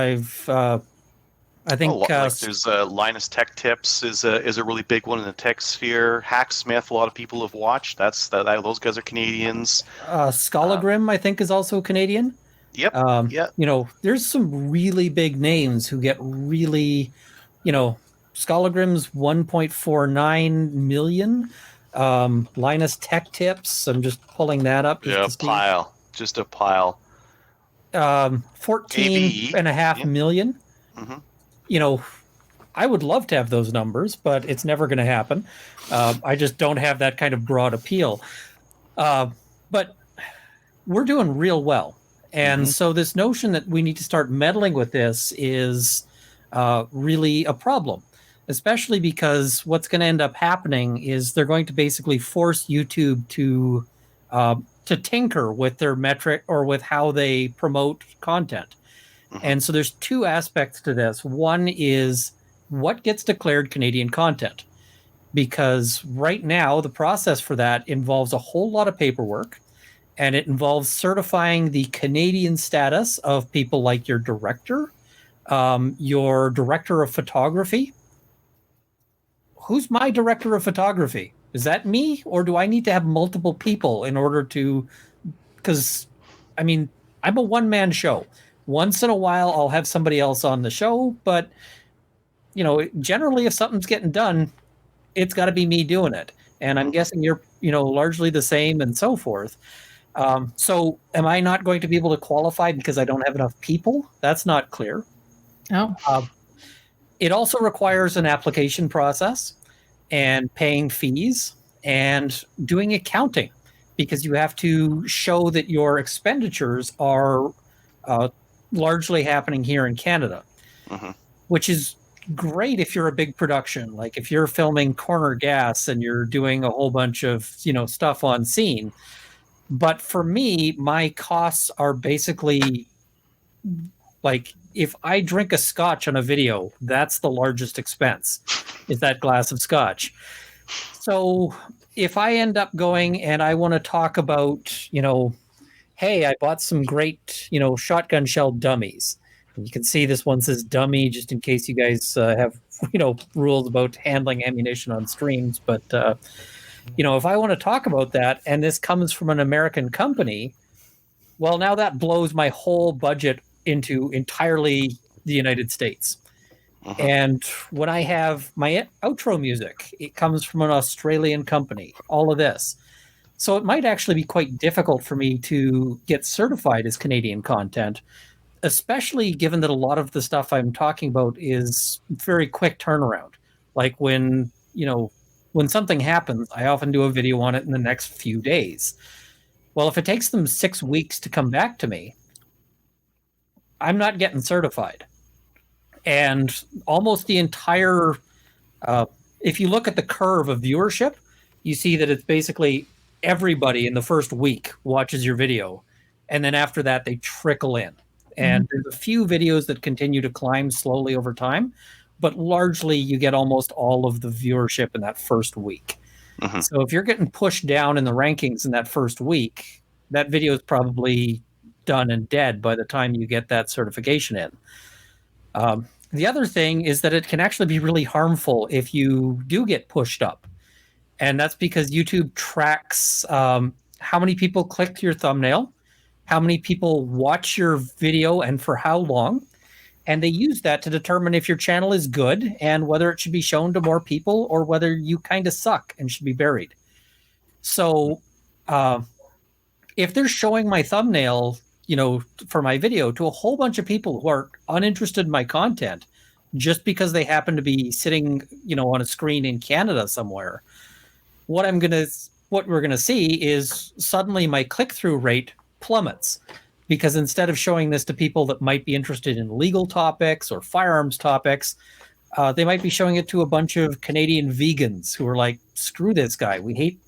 I think there's Linus Tech Tips is a really big one in the tech sphere. Hacksmith, a lot of people have watched. Those guys are Canadians. Skolagrim, I think, is also Canadian. Yep. Yeah. There's some really big names who get really, Skolagrim's 1.49 million. Linus Tech Tips, I'm just pulling that up. Just a pile. 14.5 million. Mm-hmm. I would love to have those numbers, but it's never going to happen. I just don't have that kind of broad appeal. But we're doing real well. And so this notion that we need to start meddling with this is really a problem, especially because what's going to end up happening is they're going to basically force YouTube to tinker with their metric or with how they promote content. And so there's two aspects to this. One is what gets declared Canadian content, because right now the process for that involves a whole lot of paperwork, and it involves certifying the Canadian status of people like your director of photography. Who's my director of photography? Is that me, or do I need to have multiple people in order to? Because, I'm a one-man show. Once in a while, I'll have somebody else on the show, but generally, if something's getting done, it's got to be me doing it. And I'm guessing you're, largely the same, and so forth. So, am I not going to be able to qualify because I don't have enough people? That's not clear. Oh. It also requires an application process and paying fees and doing accounting, because you have to show that your expenditures are largely happening here in Canada, which is great if you're a big production. Like if you're filming Corner Gas and you're doing a whole bunch of, stuff on scene. But for me, my costs are basically like if I drink a scotch on a video, that's the largest expense, is that glass of scotch. So if I end up going and I want to talk about, hey, I bought some great, shotgun shell dummies. And you can see this one says dummy, just in case you guys have, rules about handling ammunition on streams. But, if I want to talk about that and this comes from an American company, well, now that blows my whole budget into entirely the United States. And when I have my outro music, it comes from an Australian company, all of this. So it might actually be quite difficult for me to get certified as Canadian content, especially given that a lot of the stuff I'm talking about is very quick turnaround. Like when something happens, I often do a video on it in the next few days. Well, if it takes them 6 weeks to come back to me, I'm not getting certified. And almost the entire, if you look at the curve of viewership, you see that it's basically everybody in the first week watches your video. And then after that, they trickle in. And there's a few videos that continue to climb slowly over time, but largely you get almost all of the viewership in that first week. So if you're getting pushed down in the rankings in that first week, that video is probably done and dead by the time you get that certification in. The other thing is that it can actually be really harmful if you do get pushed up. And that's because YouTube tracks how many people clicked your thumbnail, how many people watch your video and for how long. And they use that to determine if your channel is good and whether it should be shown to more people or whether you kind of suck and should be buried. So if they're showing my thumbnail, for my video to a whole bunch of people who are uninterested in my content, just because they happen to be sitting, on a screen in Canada somewhere, what we're going to see is suddenly my click-through rate plummets, because instead of showing this to people that might be interested in legal topics or firearms topics, they might be showing it to a bunch of Canadian vegans who are like, screw this guy. We hate,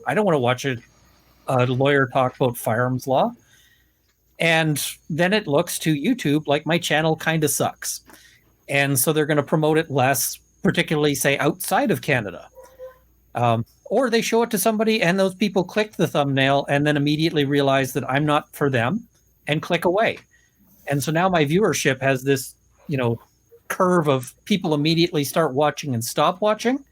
I don't want to watch a lawyer talk about firearms law. And then it looks to YouTube like my channel kind of sucks. And so they're going to promote it less, particularly, say, outside of Canada. Or they show it to somebody and those people click the thumbnail and then immediately realize that I'm not for them and click away. And so now my viewership has this, curve of people immediately start watching and stop watching.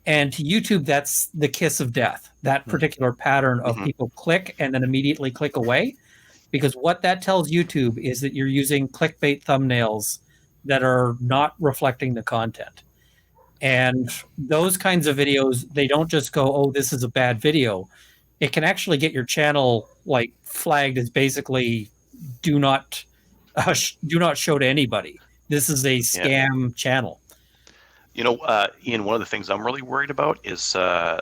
And to YouTube, that's the kiss of death, that particular pattern of people click and then immediately click away. Because what that tells YouTube is that you're using clickbait thumbnails that are not reflecting the content. And those kinds of videos, they don't just go, oh, this is a bad video. It can actually get your channel flagged as basically do not show to anybody. This is a scam channel. Ian, one of the things I'm really worried about is, so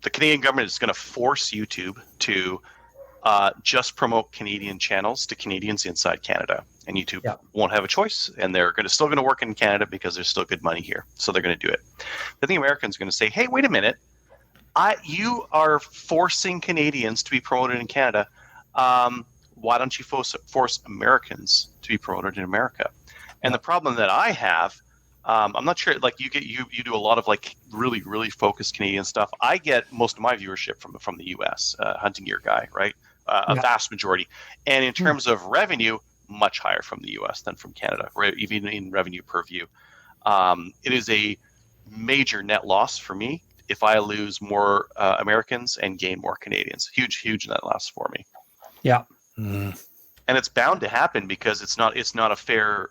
the Canadian government is going to force YouTube to just promote Canadian channels to Canadians inside Canada. And YouTube won't have a choice, and they're still going to work in Canada because there's still good money here. So they're going to do it. Then the Americans are going to say, hey, wait a minute. You are forcing Canadians to be promoted in Canada. Why don't you force Americans to be promoted in America? And the problem that I have, I'm not sure, you do a lot of really, really focused Canadian stuff. I get most of my viewership from the US, hunting gear guy, right? A vast majority. And in terms of revenue, much higher from the US than from Canada, right? Even in revenue per view. It is a major net loss for me if I lose more Americans and gain more Canadians. Huge net loss for me. Yeah. And it's bound to happen because it's not a fair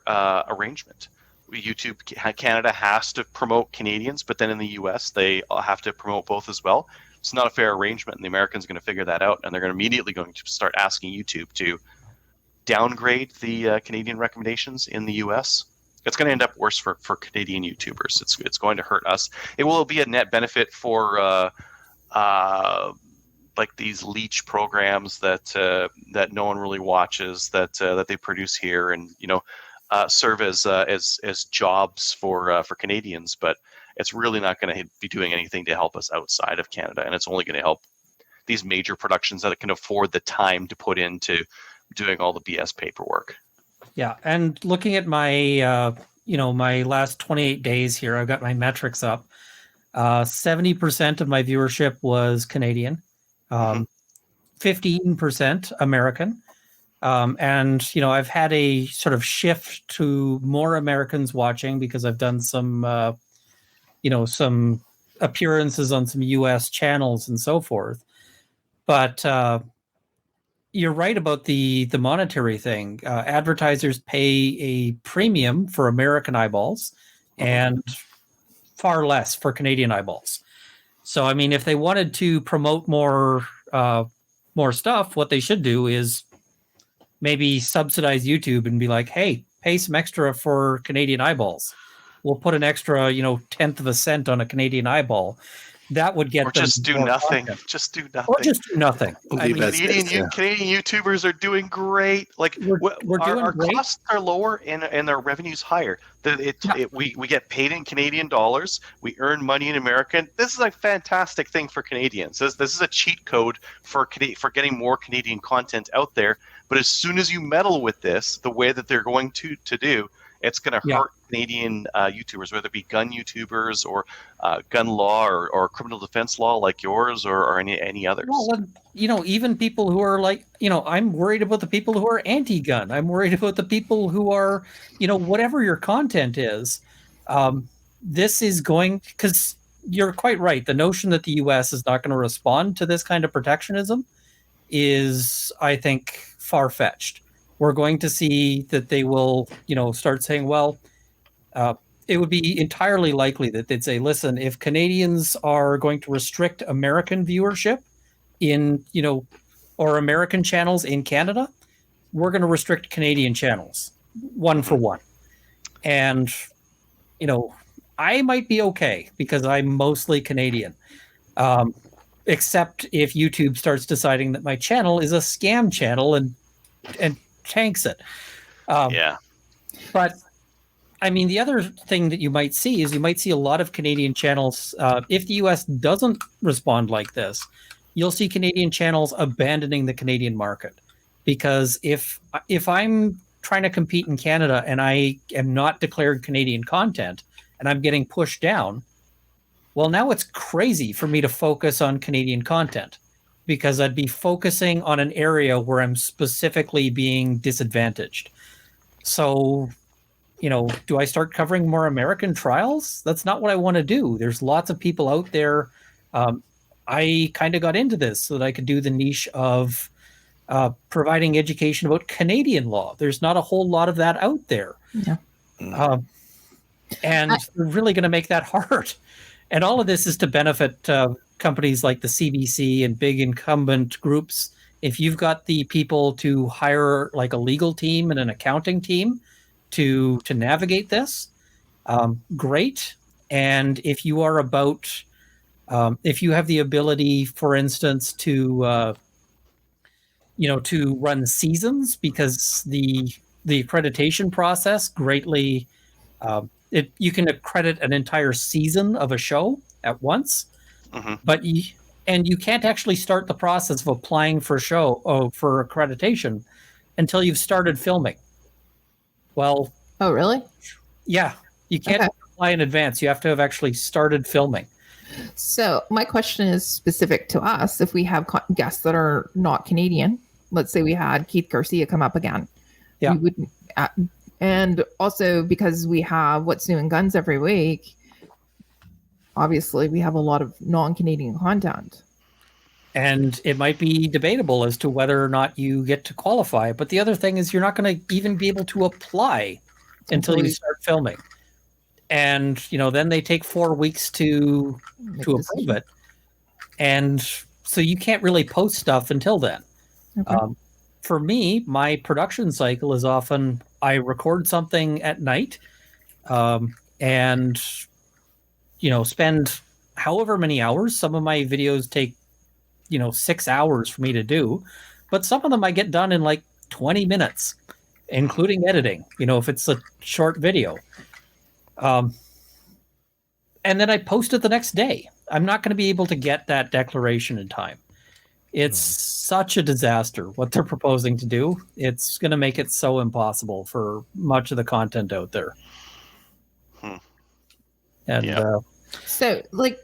arrangement. YouTube Canada has to promote Canadians, but then in the US they have to promote both as well. It's not a fair arrangement, and the Americans are going to figure that out, and they're immediately going to start asking YouTube to downgrade the Canadian recommendations in the US. It's going to end up worse for Canadian YouTubers. It's going to hurt us. It will be a net benefit for these leech programs that no one really watches that they produce here, and serve as jobs for Canadians, but it's really not going to be doing anything to help us outside of Canada, and it's only going to help these major productions that can afford the time to put into doing all the BS paperwork. Yeah, and looking at my my last 28 days here, I've got my metrics up. 70% of my viewership was Canadian, 15% American. And I've had a sort of shift to more Americans watching because I've done some some appearances on some US channels and so forth. But you're right about the monetary thing. Advertisers pay a premium for American eyeballs and far less for Canadian eyeballs. So I mean, if they wanted to promote more stuff, what they should do is maybe subsidize YouTube and be like, hey, pay some extra for Canadian eyeballs. We'll put an extra, 10th of a cent on a Canadian eyeball. That would get or them just do nothing. Content. Just do nothing. Or just do nothing. Canadian YouTubers are doing great. We're doing our great. costs are lower and their revenue's higher. We get paid in Canadian dollars. We earn money in American. This is a fantastic thing for Canadians. This is a cheat code for getting more Canadian content out there. But as soon as you meddle with this, the way that they're going to do, it's going to hurt Canadian YouTubers, whether it be gun YouTubers or gun law or criminal defense law like yours or any others. Well, even people who are I'm worried about the people who are anti-gun. I'm worried about the people who are, whatever your content is. This is going, because you're quite right. The notion that the U.S. is not going to respond to this kind of protectionism is, I think, far-fetched. We're going to see that they will, start saying, well, it would be entirely likely that they'd say, listen, if Canadians are going to restrict American viewership in, or American channels in Canada, we're going to restrict Canadian channels one for one. And, I might be okay because I'm mostly Canadian. Except if YouTube starts deciding that my channel is a scam channel and tanks it. But I mean, the other thing that you might see is a lot of Canadian channels. If the US doesn't respond like this, you'll see Canadian channels abandoning the Canadian market. Because if I'm trying to compete in Canada and I am not declared Canadian content and I'm getting pushed down, well, now it's crazy for me to focus on Canadian content because I'd be focusing on an area where I'm specifically being disadvantaged. So, do I start covering more American trials? That's not what I want to do. There's lots of people out there. I kind of got into this so that I could do the niche of providing education about Canadian law. There's not a whole lot of that out there. Yeah. And they're really going to make that hard. And all of this is to benefit companies like the CBC and big incumbent groups. If you've got the people to hire like a legal team and an accounting team to navigate this, great. And if you are about, if you have the ability, for instance, to run seasons, because the accreditation process greatly, you can accredit an entire season of a show at once, but you can't actually start the process of applying for accreditation until you've started filming. Well, oh really? Yeah, you can't apply in advance. You have to have actually started filming. So my question is specific to us. If we have guests that are not Canadian, let's say we had Keith Garcia come up again. Yeah. We wouldn't, and also because we have What's New in Guns every week, obviously we have a lot of non-Canadian content. And it might be debatable as to whether or not you get to qualify. But the other thing is you're not going to even be able to apply until you start filming. And, then they take 4 weeks to approve it. And so you can't really post stuff until then. Okay. For me, my production cycle is often I record something at night and, spend however many hours. Some of my videos take 6 hours for me to do, but some of them I get done in like 20 minutes, including editing, if it's a short video. And then I post it the next day. I'm not going to be able to get that declaration in time. It's such a disaster what they're proposing to do. It's going to make it so impossible for much of the content out there. And so like,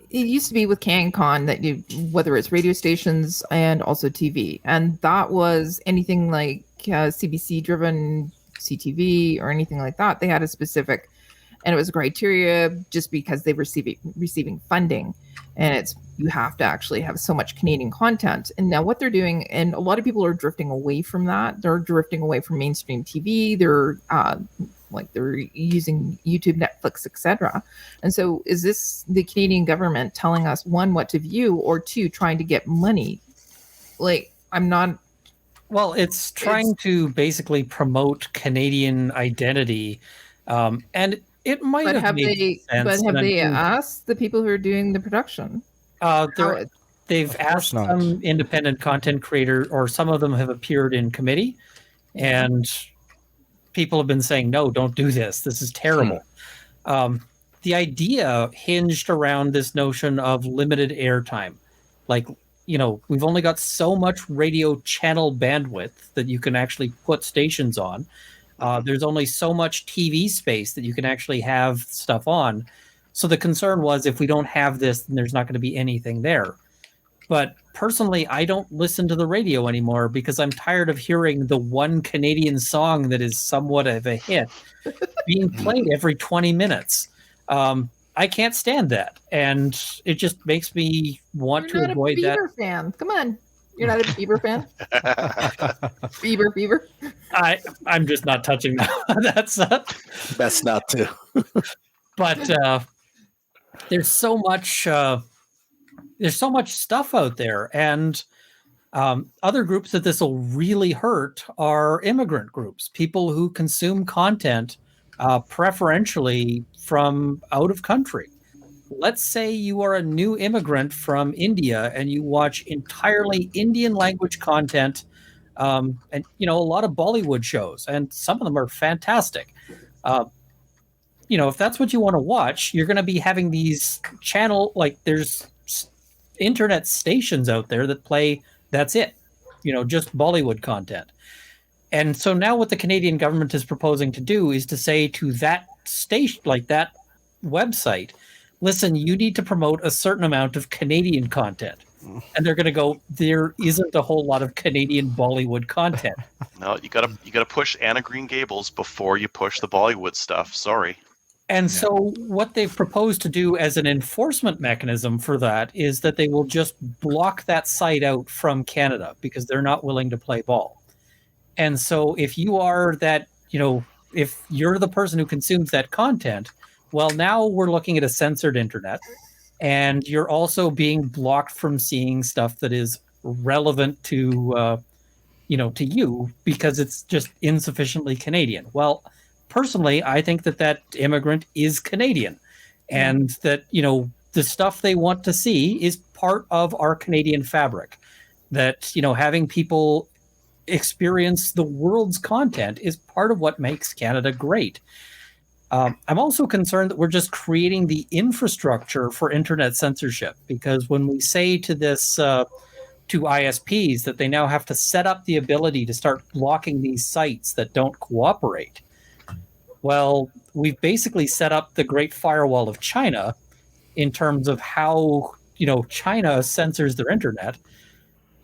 it used to be with CanCon that whether it's radio stations and also TV, and that was anything like CBC driven CTV or anything like that. They had a specific, and it was a criteria just because they were receiving funding, and you have to actually have so much Canadian content. And now what they're doing, and a lot of people are drifting away from that. They're drifting away from mainstream TV. They're they're using YouTube, Netflix, etc. And so is this the Canadian government telling us, one, what to view, or two, trying to get money? It's trying to basically promote Canadian identity. And it might have made sense. But have they asked the people who are doing the production? They've asked some independent content creator, or some of them have appeared in committee, and people have been saying, no, don't do this. This is terrible. The idea hinged around this notion of limited airtime. We've only got so much radio channel bandwidth that you can actually put stations on. There's only so much TV space that you can actually have stuff on. So the concern was, if we don't have this, then there's not going to be anything there. But personally, I don't listen to the radio anymore because I'm tired of hearing the one Canadian song that is somewhat of a hit being played every 20 minutes. I can't stand that. And it just makes me want to avoid that. You're not a Bieber fan. Come on. You're not a Bieber fan? Bieber. I'm just not touching that. That's best not to. But there's so much stuff out there, and other groups that this will really hurt are immigrant groups, people who consume content preferentially from out of country. Let's say you are a new immigrant from India and you watch entirely Indian language content, and a lot of Bollywood shows, and some of them are fantastic. If that's what you want to watch, you're going to be having these there's internet stations out there that play, that's it, just Bollywood content. And so now what the Canadian government is proposing to do is to say to that station, like that website, listen, you need to promote a certain amount of Canadian content. and they're going to go, there isn't a whole lot of Canadian Bollywood content. No, you gotta push Anna Green Gables before you push the Bollywood stuff. Sorry. And so what they've proposed to do as an enforcement mechanism for that is that they will just block that site out from Canada because they're not willing to play ball. And so if you are that, if you're the person who consumes that content, well, now we're looking at a censored internet, and you're also being blocked from seeing stuff that is relevant to, to you because it's just insufficiently Canadian. Well, personally, I think that immigrant is Canadian, and that, the stuff they want to see is part of our Canadian fabric. That, having people experience the world's content is part of what makes Canada great. I'm also concerned that we're just creating the infrastructure for internet censorship, because when we say to this, to ISPs that they now have to set up the ability to start blocking these sites that don't cooperate, well, we've basically set up the Great Firewall of China in terms of how, China censors their internet.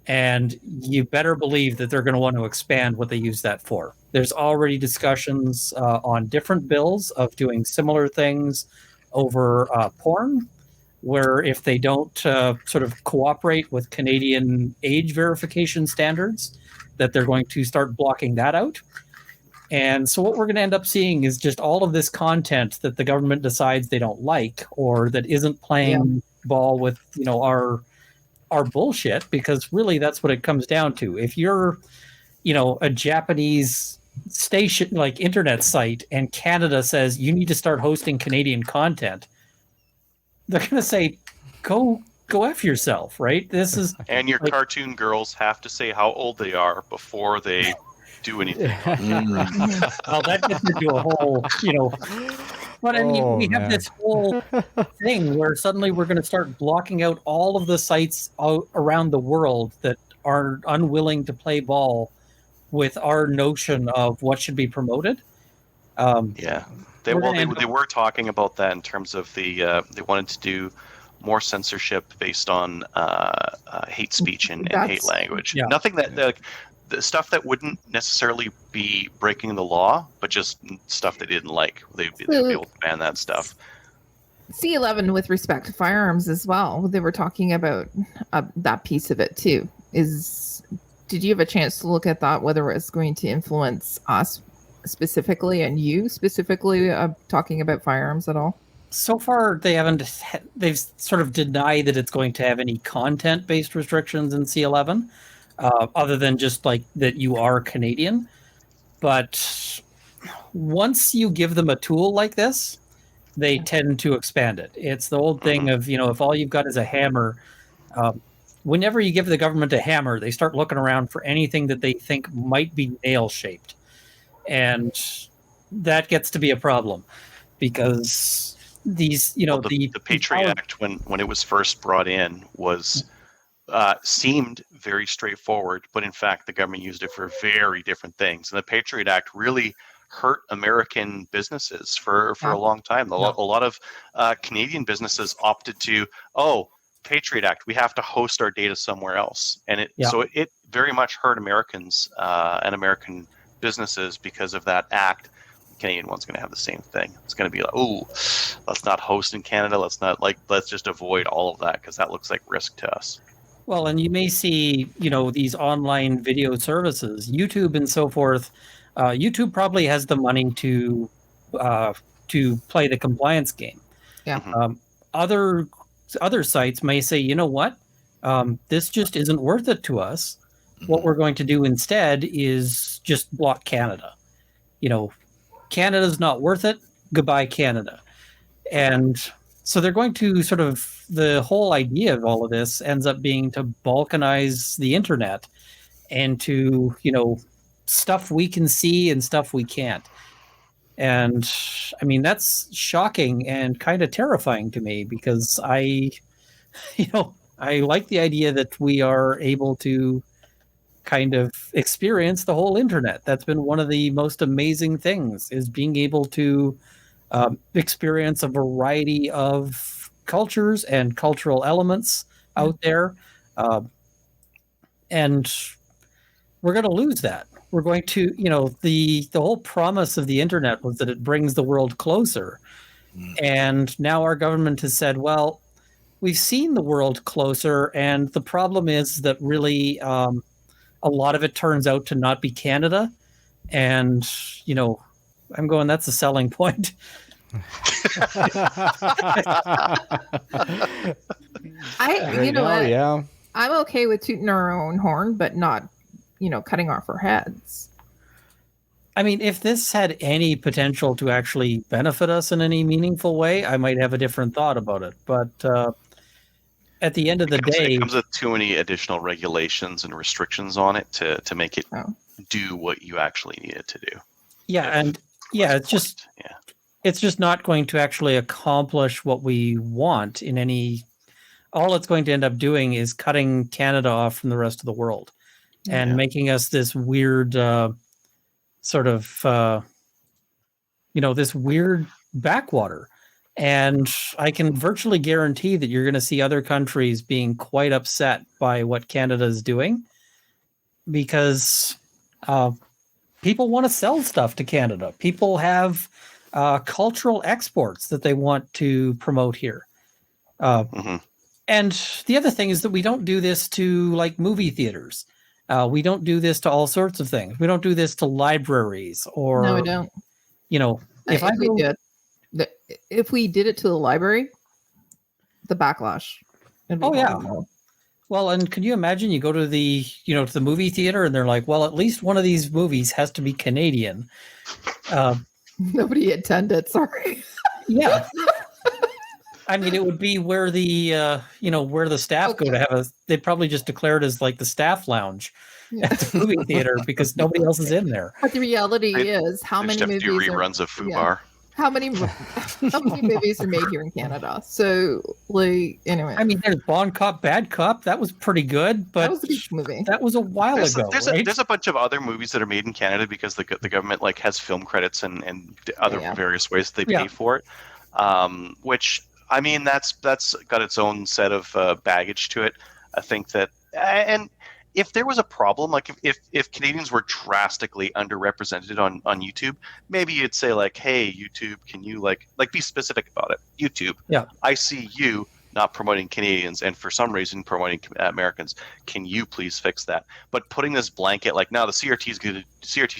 And you better believe that they're going to want to expand what they use that for. There's already discussions on different bills of doing similar things over porn, where if they don't sort of cooperate with Canadian age verification standards, that they're going to start blocking that out. And so what we're going to end up seeing is just all of this content that the government decides they don't like, or that isn't playing ball with, our bullshit, because really that's what it comes down to. If you're, a Japanese station, like internet site, and Canada says you need to start hosting Canadian content, they're going to say, go F yourself, right? This is. And your cartoon girls have to say how old they are before they do anything. Well, that gets into a whole, But I mean, we have this whole thing where suddenly we're going to start blocking out all of the sites around the world that are unwilling to play ball with our notion of what should be promoted. They were talking about that in terms of they wanted to do more censorship based on hate speech and hate language. Yeah. Nothing that the stuff that wouldn't necessarily be breaking the law, but just stuff they didn't like. They'd be able to ban that stuff. C11 with respect to firearms as well. They were talking about that piece of it too. Did you have a chance to look at that, whether it's going to influence us specifically and you specifically talking about firearms at all? So far, they've sort of denied that it's going to have any content-based restrictions in C11. Other than just like that you are Canadian. But once you give them a tool like this, they tend to expand it. It's the old thing of, if all you've got is a hammer, whenever you give the government a hammer, they start looking around for anything that they think might be nail-shaped. And that gets to be a problem because these, the Patriot Act, when it was first brought in, was... seemed very straightforward, but in fact the government used it for very different things. And the Patriot Act really hurt American businesses for a long time. A lot of Canadian businesses opted to, Patriot Act, we have to host our data somewhere else. And so it very much hurt Americans and American businesses because of that act. The Canadian one's going to have the same thing. It's going to be like, let's not host in Canada. Let's just avoid all of that because that looks like risk to us. Well, and you may see, these online video services, YouTube and so forth. YouTube probably has the money to play the compliance game. Yeah. Other sites may say, you know what, this just isn't worth it to us. What we're going to do instead is just block Canada. Canada's not worth it. Goodbye, Canada. And so they're going to sort of, the whole idea of all of this ends up being to balkanize the internet and to, stuff we can see and stuff we can't. And I mean, that's shocking and kind of terrifying to me because I like the idea that we are able to kind of experience the whole internet. That's been one of the most amazing things, is being able to experience a variety of cultures and cultural elements out there. And we're going to lose that. We're going to, the whole promise of the internet was that it brings the world closer. And now our government has said, well, we've seen the world closer, and the problem is that really a lot of it turns out to not be Canada. And, I'm going, that's a selling point. Yeah. I'm okay with tooting our own horn, but not, cutting off our heads. I mean, if this had any potential to actually benefit us in any meaningful way, I might have a different thought about it. But at the end of the day, it comes with too many additional regulations and restrictions on it to make it do what you actually need it to do. Yeah, it's just not going to actually accomplish what we want in any. All it's going to end up doing is cutting Canada off from the rest of the world and making us this weird sort of, this weird backwater. And I can virtually guarantee that you're going to see other countries being quite upset by what Canada is doing because people want to sell stuff to Canada. People have cultural exports that they want to promote here. And the other thing is that we don't do this to like movie theaters. We don't do this to all sorts of things. We don't do this to libraries or. No, we don't. If we did it to the library, the backlash. Oh yeah. Well, and can you imagine you go to the to the movie theater and they're like, well, at least one of these movies has to be Canadian. Nobody attended. Sorry. Yeah. I mean, it would be where the where the staff go to have they'd probably just declare it as like the staff lounge at the movie theater because nobody else is in there. But the reality is, how many movies do reruns of Fubar? How many movies are made here in Canada? So, anyway. I mean, there's Bon Cop, Bad Cop. That was pretty good, but that was a good movie. That was a while ago. There's a bunch of other movies that are made in Canada because the government has film credits and other various ways they pay for it. Which I mean, that's got its own set of baggage to it. I think that and. If there was a problem, like if Canadians were drastically underrepresented on YouTube, maybe you'd say hey, YouTube, can you be specific about it? YouTube, I see you not promoting Canadians and for some reason promoting Americans. Can you please fix that? But putting this blanket now the CRTC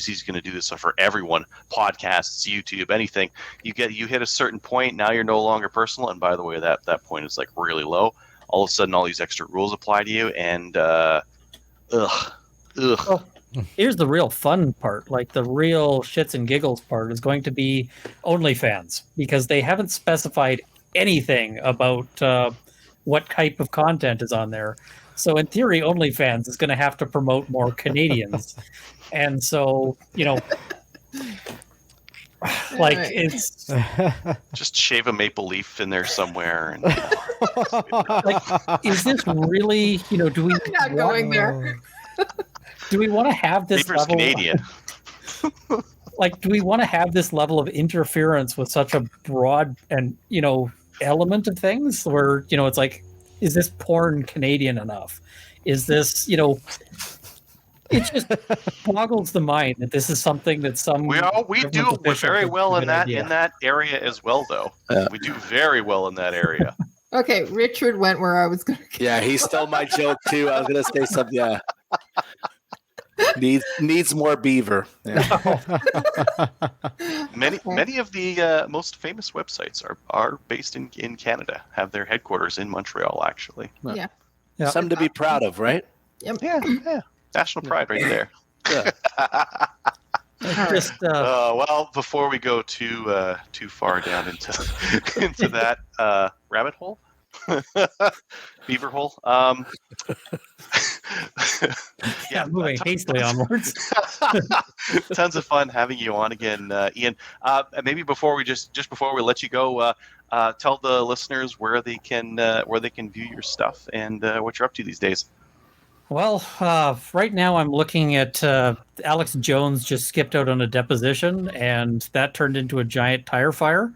is going to do this for everyone, podcasts, YouTube, anything. You hit a certain point, now you're no longer personal. And by the way, that point is really low. All of a sudden, all these extra rules apply to you, and Ugh. Well, here's the real fun part. The real shits and giggles part is going to be OnlyFans because they haven't specified anything about what type of content is on there. So in theory, OnlyFans is going to have to promote more Canadians. And so, it's just shave a maple leaf in there somewhere. And, is this really, do we not going there? Do we want to have this level? Canadian. Do we want to have this level of interference with such a broad and element of things where it's is this porn Canadian enough? Is this it just boggles the mind that this is something that we do very well in that area as well, though. We do very well in that area. Okay, Richard went where I was going to. Yeah, he stole my joke too. I was going to say something. Yeah, needs more beaver. Yeah. Many of the most famous websites are based in Canada. Have their headquarters in Montreal, actually. Yeah. Something to be proud of, right? Yep. Yeah. National pride right there. Yeah. Well, before we go too far down into that rabbit hole, beaver hole. Moving hastily onwards. Tons of fun having you on again, Ian. Maybe before we before we let you go, tell the listeners where they can view your stuff and what you're up to these days. Well, right now I'm looking at Alex Jones just skipped out on a deposition, and that turned into a giant tire fire.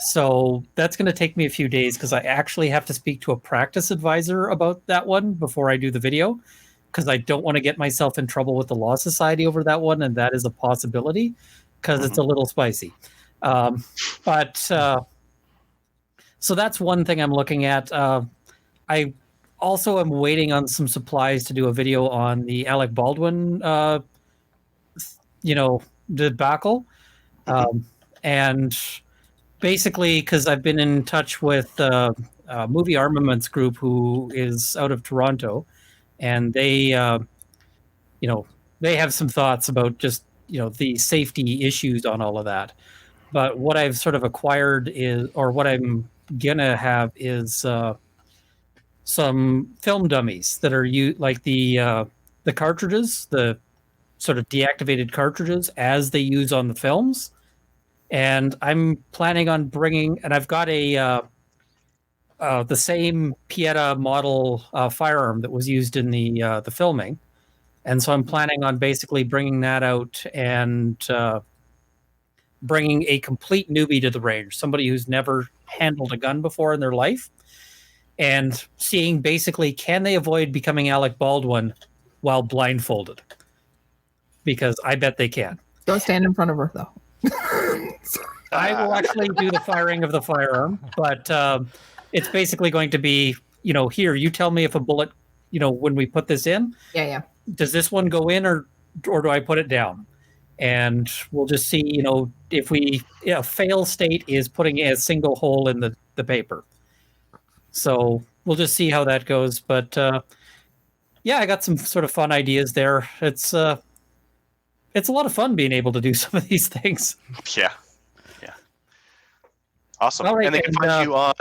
So that's going to take me a few days because I actually have to speak to a practice advisor about that one before I do the video, because I don't want to get myself in trouble with the Law Society over that one, and that is a possibility because it's a little spicy. But so that's one thing I'm looking at. I also am waiting on some supplies to do a video on the Alec Baldwin, debacle. And basically, because I've been in touch with a movie armaments group who is out of Toronto, and they, they have some thoughts about just, the safety issues on all of that. But what I've sort of acquired is, or what I'm gonna have is some film dummies that are like the cartridges, the sort of deactivated cartridges as they use on the films. And I'm planning on bringing, and I've got the same Pieta model firearm that was used in the filming, and so I'm planning on basically bringing that out and bringing a complete newbie to the range, somebody who's never handled a gun before in their life, and seeing basically can they avoid becoming Alec Baldwin while blindfolded, because I bet they can. Don't stand in front of her, though. I will actually do the firing of the firearm, but it's basically going to be, here, you tell me if a bullet, when we put this in, does this one go in or do I put it down? And we'll just see, if fail state is putting a single hole in the paper. So we'll just see how that goes. But I got some sort of fun ideas there. It's a lot of fun being able to do some of these things. Yeah. Awesome. Right, and they can find you on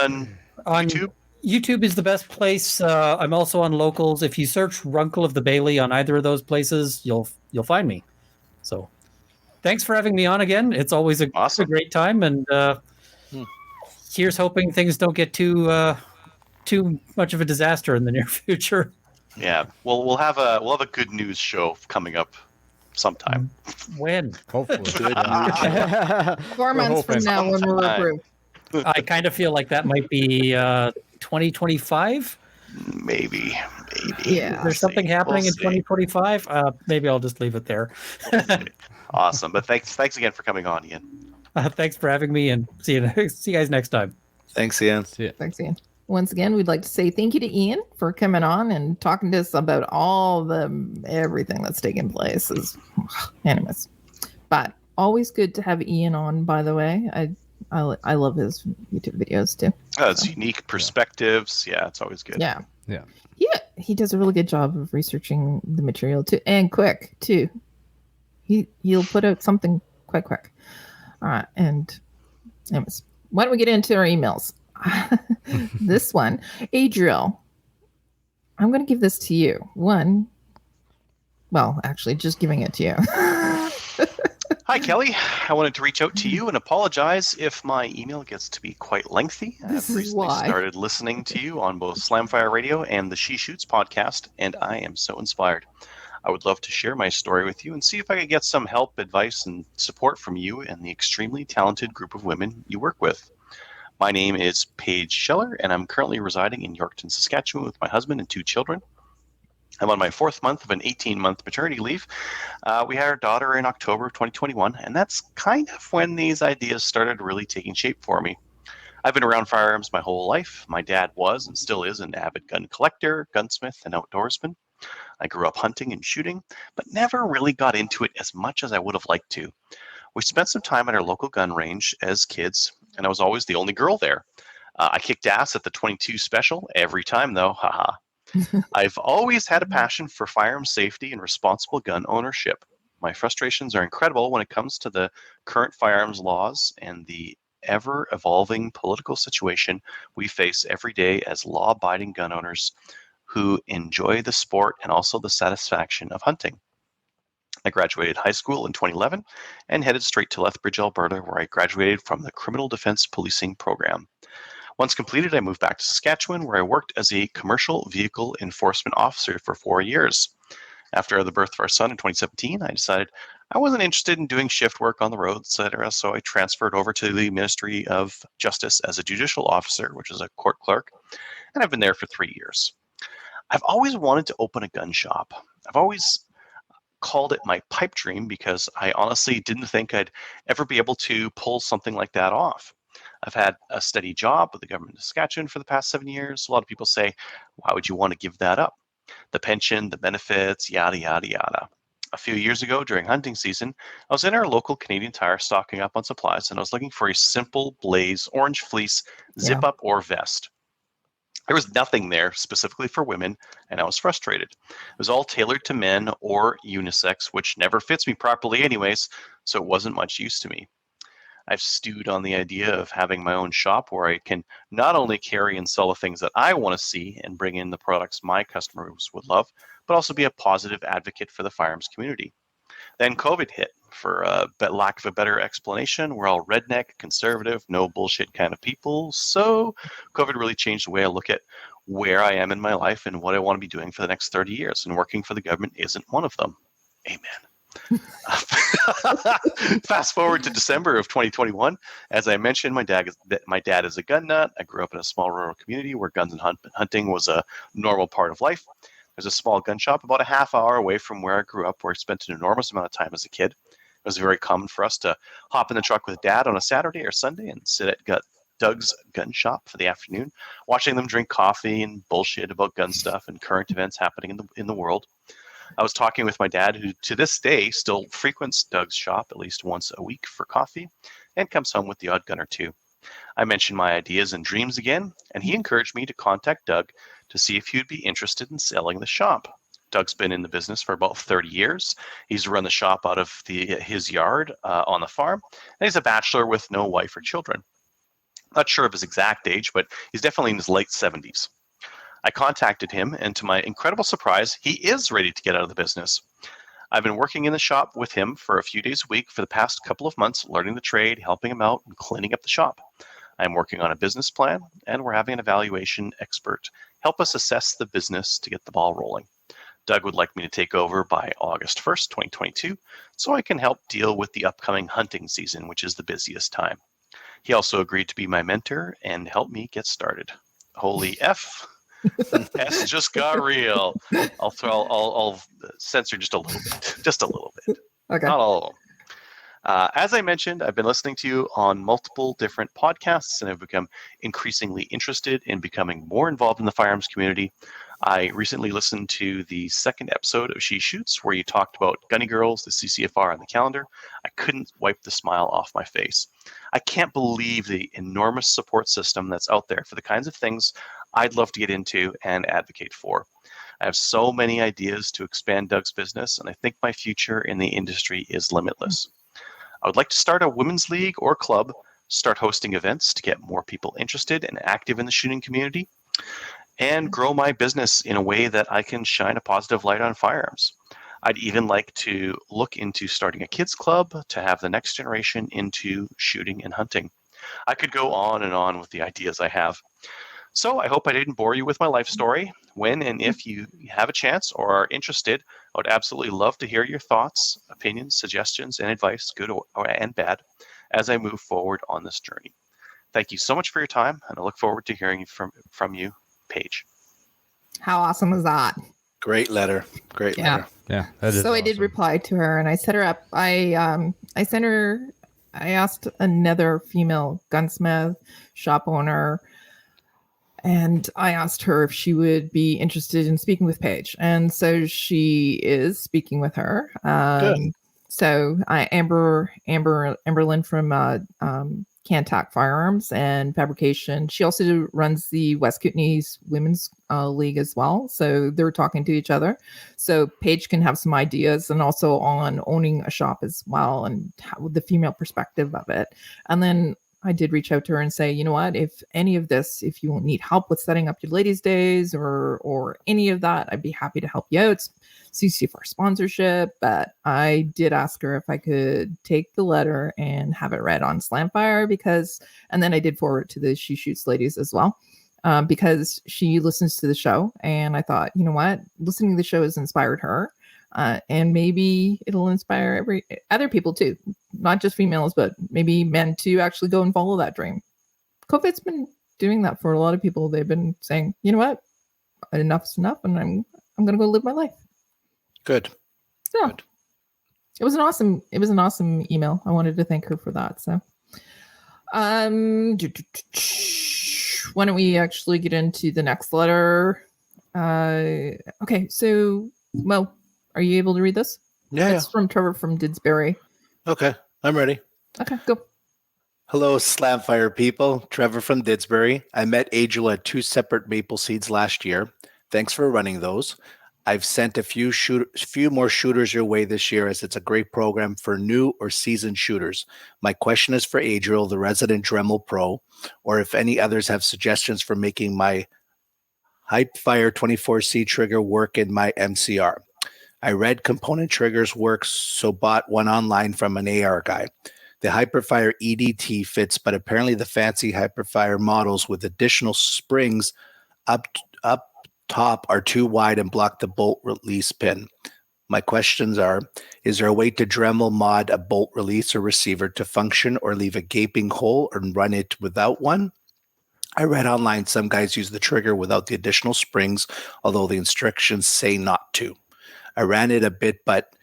YouTube? YouTube is the best place. I'm also on Locals. If you search Runkle of the Bailey on either of those places, you'll find me. So thanks for having me on again. It's always a great time. And here's hoping things don't get too much of a disaster in the near future. Yeah. Well, we'll have a good news show coming up sometime. When? Hopefully. 4 months from now when we're approved. I kind of feel like that might be 2025. Maybe. Yeah. There's something happening in 2025. Maybe I'll just leave it there. Awesome. But thanks again for coming on, Ian. Thanks for having me, and see you guys next time. Thanks, Ian. Thanks, Ian. Once again, we'd like to say thank you to Ian for coming on and talking to us about everything that's taking place. Anyways, but always good to have Ian on. By the way, I love his YouTube videos too. It's unique perspectives. Yeah, it's always good. Yeah. He does a really good job of researching the material too, and quick too. He'll put out something quite quick. All right, and anyways, why don't we get into our emails? This one, Adriel, I'm going to give this to you. Actually, just giving it to you. Hi, Kelly. I wanted to reach out to you and apologize if my email gets to be quite lengthy. I've recently started listening to you on both Slamfire Radio and the She Shoots podcast, and I am so inspired. I would love to share my story with you and see if I could get some help, advice, and support from you and the extremely talented group of women you work with. My name is Paige Scheller, and I'm currently residing in Yorkton, Saskatchewan with my husband and 2 children. I'm on my 4th month of an 18-month maternity leave. We had our daughter in October of 2021, and that's kind of when these ideas started really taking shape for me. I've been around firearms my whole life. My dad was and still is an avid gun collector, gunsmith, and outdoorsman. I grew up hunting and shooting, but never really got into it as much as I would have liked to. We spent some time at our local gun range as kids, and I was always the only girl there. I kicked ass at the 22 special every time, though. Haha. I've always had a passion for firearm safety and responsible gun ownership. My frustrations are incredible when it comes to the current firearms laws and the ever-evolving political situation we face every day as law-abiding gun owners who enjoy the sport and also the satisfaction of hunting. I graduated high school in 2011 and headed straight to Lethbridge, Alberta, where I graduated from the Criminal Defense Policing program. Once completed, I moved back to Saskatchewan, where I worked as a commercial vehicle enforcement officer for 4 years. After the birth of our son in 2017, I decided I wasn't interested in doing shift work on the road, etc., so I transferred over to the Ministry of Justice as a judicial officer, which is a court clerk, and I've been there for 3 years. I've always wanted to open a gun shop. I've always called it my pipe dream because I honestly didn't think I'd ever be able to pull something like that off. I've had a steady job with the government of Saskatchewan for the past 7 years. A lot of people say, why would you want to give that up? The pension, the benefits, yada, yada, yada. A few years ago during hunting season, I was in our local Canadian Tire stocking up on supplies, and I was looking for a simple blaze orange fleece zip up or vest. There was nothing there specifically for women, and I was frustrated. It was all tailored to men or unisex, which never fits me properly anyways, so it wasn't much use to me. I've stewed on the idea of having my own shop where I can not only carry and sell the things that I want to see and bring in the products my customers would love, but also be a positive advocate for the firearms community. Then COVID hit. For lack of a better explanation, we're all redneck, conservative, no bullshit kind of people. So COVID really changed the way I look at where I am in my life and what I want to be doing for the next 30 years. And working for the government isn't one of them. Amen. Fast forward to December of 2021. As I mentioned, my dad is a gun nut. I grew up in a small rural community where guns and hunting was a normal part of life. There's a small gun shop about a half hour away from where I grew up, where I spent an enormous amount of time as a kid. It was very common for us to hop in the truck with Dad on a Saturday or Sunday and sit at Doug's gun shop for the afternoon, watching them drink coffee and bullshit about gun stuff and current events happening in the world. I was talking with my dad, who to this day still frequents Doug's shop at least once a week for coffee and comes home with the odd gun or two. I mentioned my ideas and dreams again, and he encouraged me to contact Doug to see if he'd be interested in selling the shop. Doug's been in the business for about 30 years. He's run the shop out of his yard on the farm, and he's a bachelor with no wife or children. Not sure of his exact age, but he's definitely in his late 70s. I contacted him, and to my incredible surprise, he is ready to get out of the business. I've been working in the shop with him for a few days a week for the past couple of months, learning the trade, helping him out, and cleaning up the shop. I'm working on a business plan, and we're having an evaluation expert help us assess the business to get the ball rolling. Doug would like me to take over by August 1st, 2022, so I can help deal with the upcoming hunting season, which is the busiest time. He also agreed to be my mentor and help me get started. Holy F. S just got real. I'll censor just a little bit. Okay. Not all of them. As I mentioned, I've been listening to you on multiple different podcasts and have become increasingly interested in becoming more involved in the firearms community. I recently listened to the second episode of She Shoots, where you talked about Gunny Girls, the CCFR, and the calendar. I couldn't wipe the smile off my face. I can't believe the enormous support system that's out there for the kinds of things I'd love to get into and advocate for. I have so many ideas to expand Doug's business, and I think my future in the industry is limitless. I would like to start a women's league or club, start hosting events to get more people interested and active in the shooting community, and grow my business in a way that I can shine a positive light on firearms. I'd even like to look into starting a kids club to have the next generation into shooting and hunting. I could go on and on with the ideas I have. So I hope I didn't bore you with my life story. When and if you have a chance or are interested, I would absolutely love to hear your thoughts, opinions, suggestions, and advice, good and bad, as I move forward on this journey. Thank you so much for your time, and I look forward to hearing from you, Paige. How awesome is that? Great letter. Great letter. Yeah, that is So I did awesome. reply to her, and I set her up. I asked another female gunsmith, shop owner, and I asked her if she would be interested in speaking with Paige. And so she is speaking with her. Good. So Amberlyn from CanCon Firearms and Fabrication. She also runs the West Kootenays Women's League as well. So they're talking to each other. So Paige can have some ideas and also on owning a shop as well and the female perspective of it. And then I did reach out to her and say, you know what, if any of this, if you need help with setting up your ladies' days or any of that, I'd be happy to help you out. CCFR sponsorship. But I did ask her if I could take the letter and have it read on Slamfire and then I did forward it to the She Shoots ladies as well. Because she listens to the show. And I thought, you know what, listening to the show has inspired her. And maybe it'll inspire other people too, not just females, but maybe men to actually go and follow that dream. COVID's been doing that for a lot of people. They've been saying, you know what, enough's enough, and I'm going to go live my life. Good. So Good. it was an awesome email. I wanted to thank her for that. So, why don't we actually get into the next letter? Okay, so Mo, are you able to read this? Yeah. It's from Trevor from Didsbury. Okay, I'm ready. Okay, go. Hello, Slamfire people. Trevor from Didsbury. I met Angel at 2 separate maple seeds last year. Thanks for running those. I've sent a few more shooters your way this year, as it's a great program for new or seasoned shooters. My question is for Adriel, the resident Dremel Pro, or if any others have suggestions for making my Hypefire 24C trigger work in my MCR. I read component triggers work, so bought one online from an AR guy. The Hyperfire EDT fits, but apparently the fancy Hyperfire models with additional springs up top are too wide and block the bolt release pin. My questions are, is there a way to Dremel mod a bolt release or receiver to function, or leave a gaping hole and run it without one? I read online some guys use the trigger without the additional springs, although the instructions say not to. I ran it a bit, but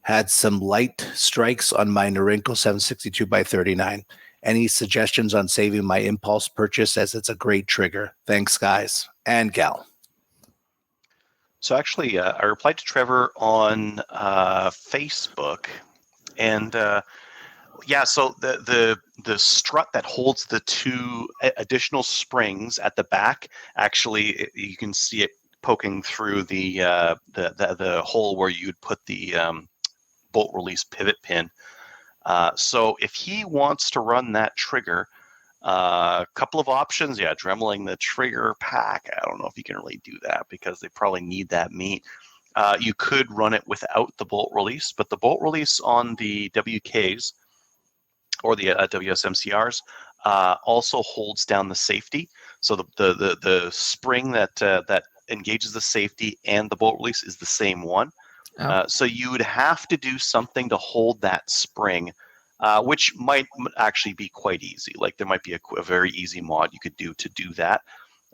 had some light strikes on my Runkle 762x39. Any suggestions on saving my impulse purchase, as it's a great trigger? Thanks, guys and gal. So actually, I replied to Trevor on Facebook, and yeah, so the strut that holds the 2 additional springs at the back, actually, you can see it poking through the hole where you'd put the bolt release pivot pin. So if he wants to run that trigger, a couple of options. Yeah, Dremeling the trigger pack. I don't know if you can really do that because they probably need that meat. You could run it without the bolt release, but the bolt release on the WKs or the WSMCRs also holds down the safety. So the spring that engages the safety and the bolt release is the same one. Oh. So you would have to do something to hold that spring, which might actually be quite easy. Like there might be a very easy mod you could do to do that,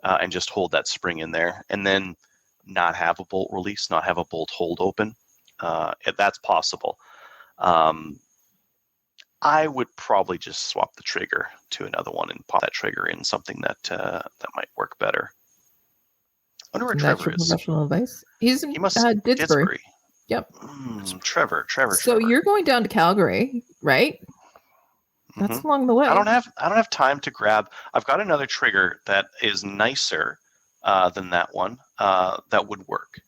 and just hold that spring in there, and then not have a bolt release, not have a bolt hold open. That's possible. I would probably just swap the trigger to another one and pop that trigger in something that might work better. I wonder where Trevor is. Professional advice. He must Didsbury. Yep. Trevor. So you're going down to Calgary, right? That's along the way. I don't have time to grab. I've got another trigger that is nicer than that one. That would work.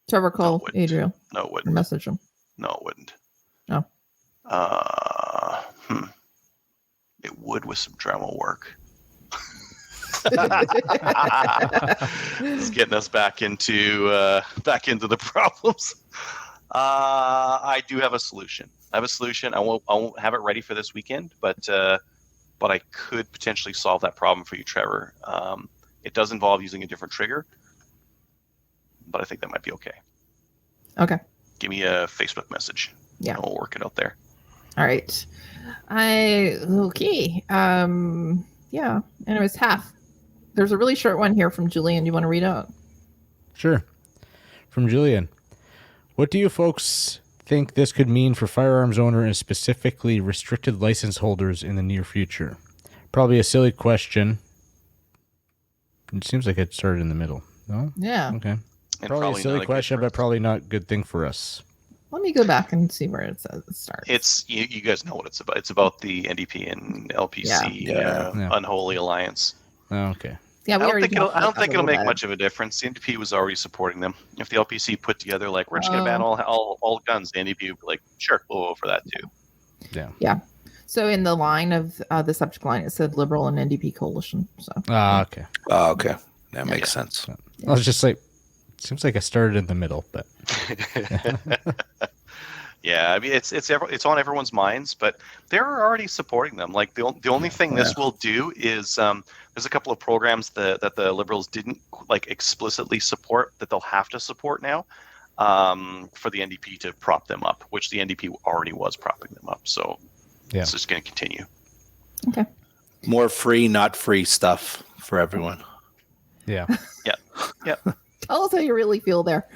Trevor, call Adriel. No, it wouldn't. Message him. No, it wouldn't. No. It would with some Dremel work. It's getting us back into the problems. I do have a solution. I won't have it ready for this weekend, but I could potentially solve that problem for you, Trevor. It does involve using a different trigger, but I think that might be okay. Okay. Give me a Facebook message. Yeah. We'll work it out there. All right. Okay. Yeah. Anyways, half. There's a really short one here from Julian. Do you want to read out? Sure. From Julian. What do you folks think this could mean for firearms owners and specifically restricted license holders in the near future? Probably a silly question. It seems like it started in the middle. No? Yeah. Okay. Probably a silly question, but probably not a good thing for us. Let me go back and see where it says it starts. It's you guys know what it's about. It's about the NDP and LPC unholy alliance. Oh, okay. Yeah, I don't think it'll make much of a difference. The NDP was already supporting them. If the LPC put together like we're just going to ban all guns, the NDP would be like, sure, we'll vote for that too. Yeah. Yeah. So in the line of the subject line, it said Liberal and NDP coalition. So. Okay. Okay. That makes sense. I was just like, seems like I started in the middle, but. Yeah, I mean it's on everyone's minds, but they're already supporting them. Like the only thing this will do is there's a couple of programs that the Liberals didn't like explicitly support that they'll have to support now for the NDP to prop them up, which the NDP already was propping them up. So it's just going to continue. Okay. More free, not free stuff for everyone. Yeah. Yeah. Tell us how you really feel there.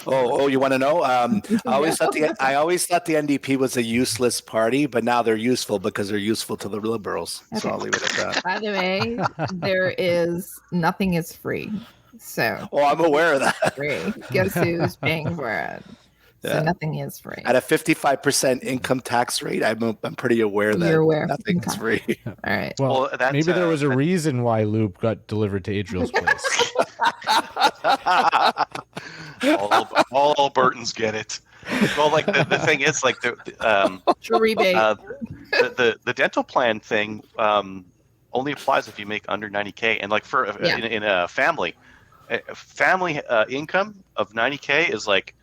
You want to know? I always thought the NDP was a useless party, but now they're useful because they're useful to the Liberals. So I'll leave it at that. By the way, nothing is free. So I'm aware of that. free. Guess who's paying for it? So nothing is free. At a 55% income tax rate, I'm pretty aware that You're aware. nothing's free. All right. Well, maybe there was a reason why Lube got delivered to Adriel's place. all Albertans get it. Well, like the thing is, like the rebate. The dental plan thing only applies if you make under 90K, and like for in a family income of 90K is like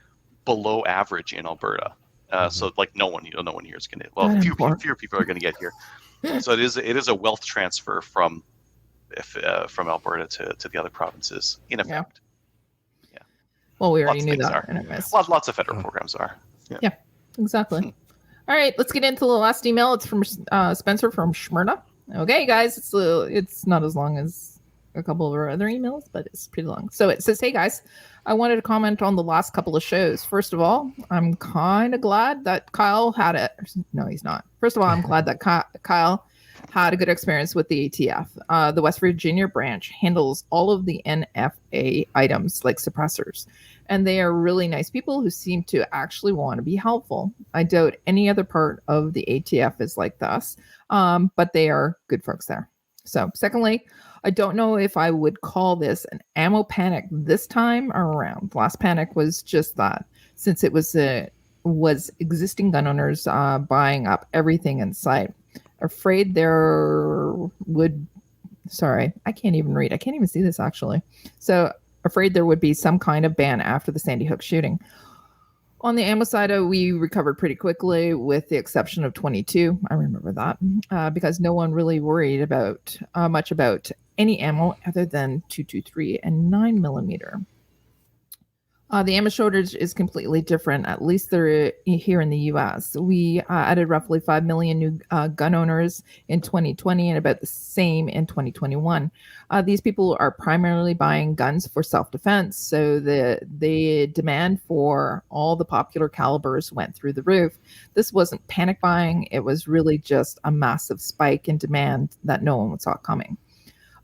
below average in Alberta. So like no one here is gonna. Well, fewer people are gonna get here. So it is a wealth transfer from Alberta to the other provinces in effect. Yeah. Well, we already knew that. Anyways. Lots of federal programs are. Yeah, exactly. All right, let's get into the last email. It's from Spencer from Smyrna. Okay, guys, it's not as long as a couple of our other emails, but it's pretty long. So it says, "Hey guys, I wanted to comment on the last couple of shows. First of all, I'm kind of glad that Kyle had it. No, he's not. First of all, I'm glad that Kyle had a good experience with the ATF. The West Virginia branch handles all of the NFA items like suppressors, and they are really nice people who seem to actually want to be helpful. I doubt any other part of the ATF is like this, but they are good folks there. So secondly, I don't know if I would call this an ammo panic this time around. Last panic was just that, since it was existing gun owners buying up everything in sight. Afraid there would, sorry, I can't even read. I can't even see this actually. So afraid there would be some kind of ban after the Sandy Hook shooting. On the ammo side, we recovered pretty quickly with the exception of 22. I remember that because no one really worried about much about any ammo other than 223 and 9mm. The ammo shortage is completely different, at least they're here in the U.S. We added roughly 5 million new gun owners in 2020 and about the same in 2021. These people are primarily buying guns for self-defense, so the demand for all the popular calibers went through the roof. This wasn't panic buying, it was really just a massive spike in demand that no one saw coming.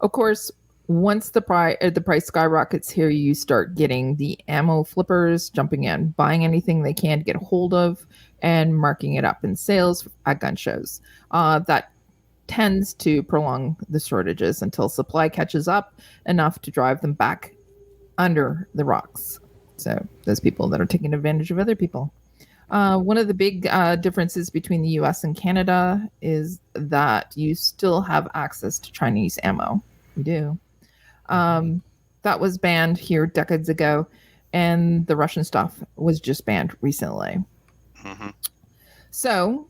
Of course, once the price skyrockets here, you start getting the ammo flippers jumping in, buying anything they can get a hold of, and marking it up in sales at gun shows. That tends to prolong the shortages until supply catches up enough to drive them back under the rocks. So those people that are taking advantage of other people. One of the big differences between the US and Canada is that you still have access to Chinese ammo. We do. That was banned here decades ago, and the Russian stuff was just banned recently. Mm-hmm. So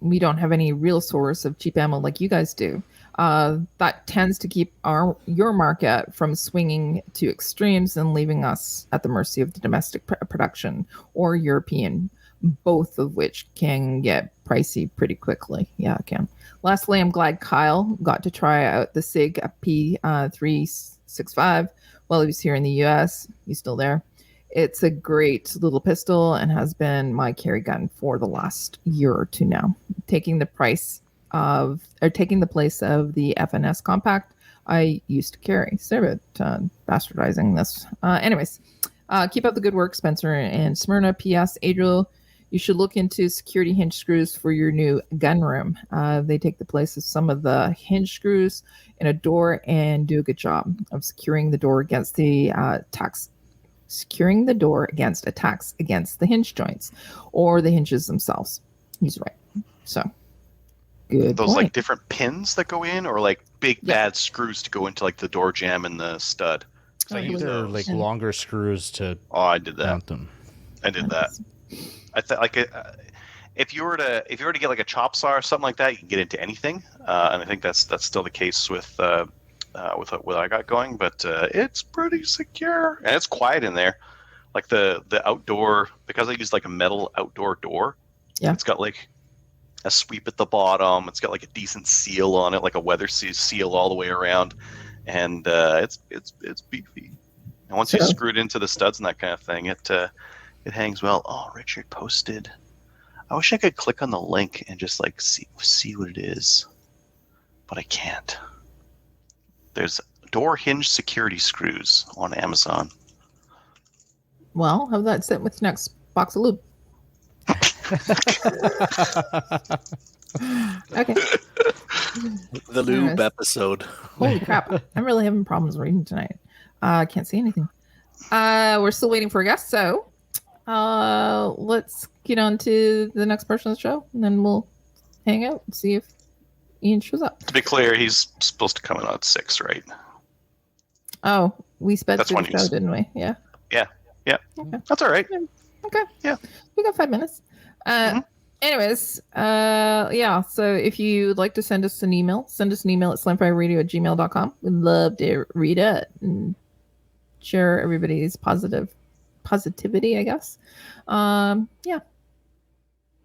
we don't have any real source of cheap ammo like you guys do. That tends to keep your market from swinging to extremes and leaving us at the mercy of the domestic production or European, both of which can get pricey pretty quickly. Yeah, it can. Lastly, I'm glad Kyle got to try out the SIG P365 while he was here in the US. He's still there. It's a great little pistol and has been my carry gun for the last year or two now, taking the place of the FNS compact I used to carry. Sorry about bastardizing this. Anyways, keep up the good work, Spencer and Smyrna. P.S. Adriel, you should look into security hinge screws for your new gun room. They take the place of some of the hinge screws in a door and do a good job of securing the door against the attacks against the hinge joints or the hinges themselves. He's right. So good. Those point. Like different pins that go in, or like big bad screws to go into like the door jamb and the stud. I use like longer screws to. Oh, I did that. Mount them. I did that. If you were to get like a chop saw or something like that, you can get into anything, and I think that's still the case with what I got going. But it's pretty secure and it's quiet in there. Like the outdoor, because I used like a metal outdoor door. Yeah. It's got like a sweep at the bottom. It's got like a decent seal on it, like a weather seal all the way around, and it's beefy. And once you screw it into the studs and that kind of thing, it hangs well. Oh, Richard posted. I wish I could click on the link and just like see what it is, but I can't. There's door hinge security screws on Amazon. Well, have that sit with the next box of lube. Okay. The lube episode. Holy crap. I'm really having problems reading tonight. I can't see anything. We're still waiting for a guest, so let's get on to the next portion of the show, and then we'll hang out and see if Ian shows up. To be clear, he's supposed to come in at 6, right? Oh, we sped That's through the when show, didn't we? Yeah. Yeah. Okay. That's all right. Okay. Yeah. We got 5 minutes. Anyways, yeah. So if you'd like to send us an email at slamfireradio@gmail.com. We'd love to read it and share everybody's positivity, I guess. Yeah.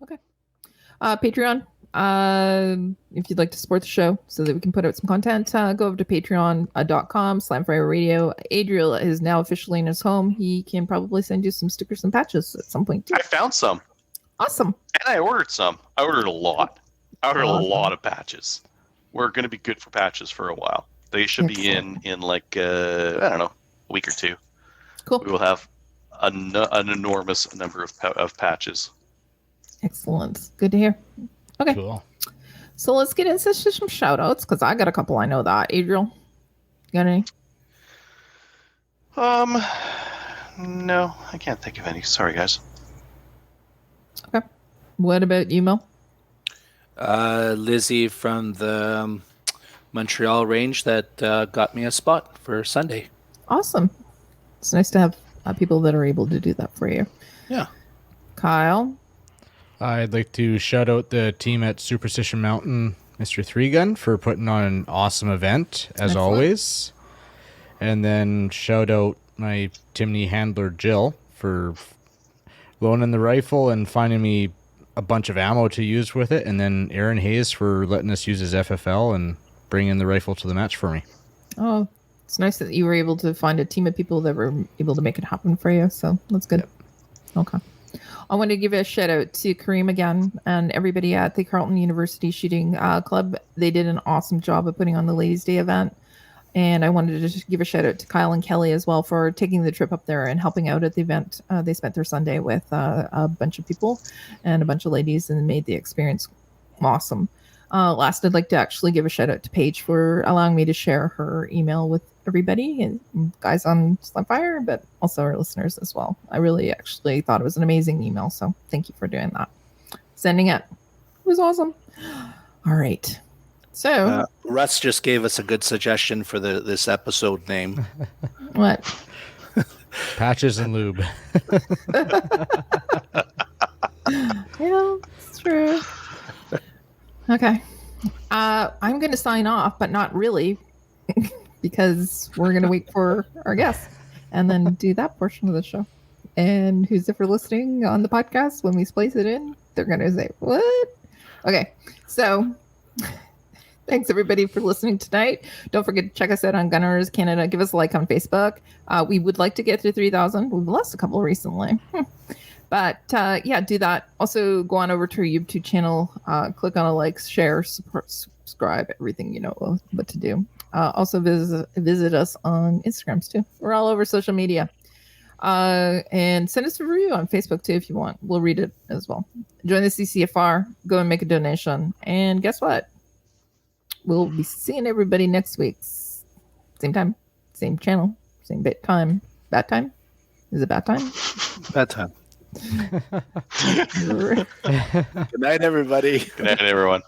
Okay. Patreon. If you'd like to support the show so that we can put out some content, go over to patreon.com/slamfireradio. Adriel is now officially in his home. He can probably send you some stickers and patches at some point too. I found some. Awesome. And I ordered some. I ordered a lot. I ordered a lot of patches. We're going to be good for patches for a while. They should be in like, I don't know, a week or two. Cool. We will have an enormous number of patches. Excellent. Good to hear. Okay. Cool. So let's get into some shout outs because I got a couple. I know that. Adriel, you got any? No, I can't think of any. Sorry, guys. Okay. What about you, Mo? Lizzie from the Montreal range that got me a spot for Sunday. Awesome. It's nice to have people that are able to do that for you. Yeah. Kyle? I'd like to shout out the team at Superstition Mountain, Mr. 3Gun, for putting on an awesome event, as always. And then shout out my Timney handler, Jill, for loaning the rifle and finding me a bunch of ammo to use with it. And then Aaron Hayes for letting us use his FFL and bringing the rifle to the match for me. Oh, it's nice that you were able to find a team of people that were able to make it happen for you. So that's good. Yep. Okay. I want to give a shout out to Kareem again and everybody at the Carleton University Shooting Club. They did an awesome job of putting on the Ladies' Day event. And I wanted to just give a shout out to Kyle and Kelly as well for taking the trip up there and helping out at the event. They spent their Sunday with a bunch of people and a bunch of ladies and made the experience awesome. Last, I'd like to actually give a shout out to Paige for allowing me to share her email with everybody and guys on Slamfire, but also our listeners as well. I really actually thought it was an amazing email, so thank you for doing that. Sending it. It was awesome. All right. So Russ just gave us a good suggestion for this episode name. What? Patches and lube. Yeah, it's true. Okay. I'm going to sign off, but not really, because we're going to wait for our guests and then do that portion of the show. And who's ever listening on the podcast, when we splice it in, they're going to say, what? Okay. So thanks everybody for listening tonight. Don't forget to check us out on Gunners Canada. Give us a like on Facebook. We would like to get to 3,000. We've lost a couple recently. But yeah, do that. Also, go on over to our YouTube channel. Click on a like, share, support, subscribe, everything you know what to do. Also, visit us on Instagrams too. We're all over social media. And send us a review on Facebook too if you want. We'll read it as well. Join the CCFR. Go and make a donation. And guess what? We'll be seeing everybody next week. Same time, same channel, same bit time. Bad time? Is it bad time? Bad time. Good night, everybody. Good night, everyone.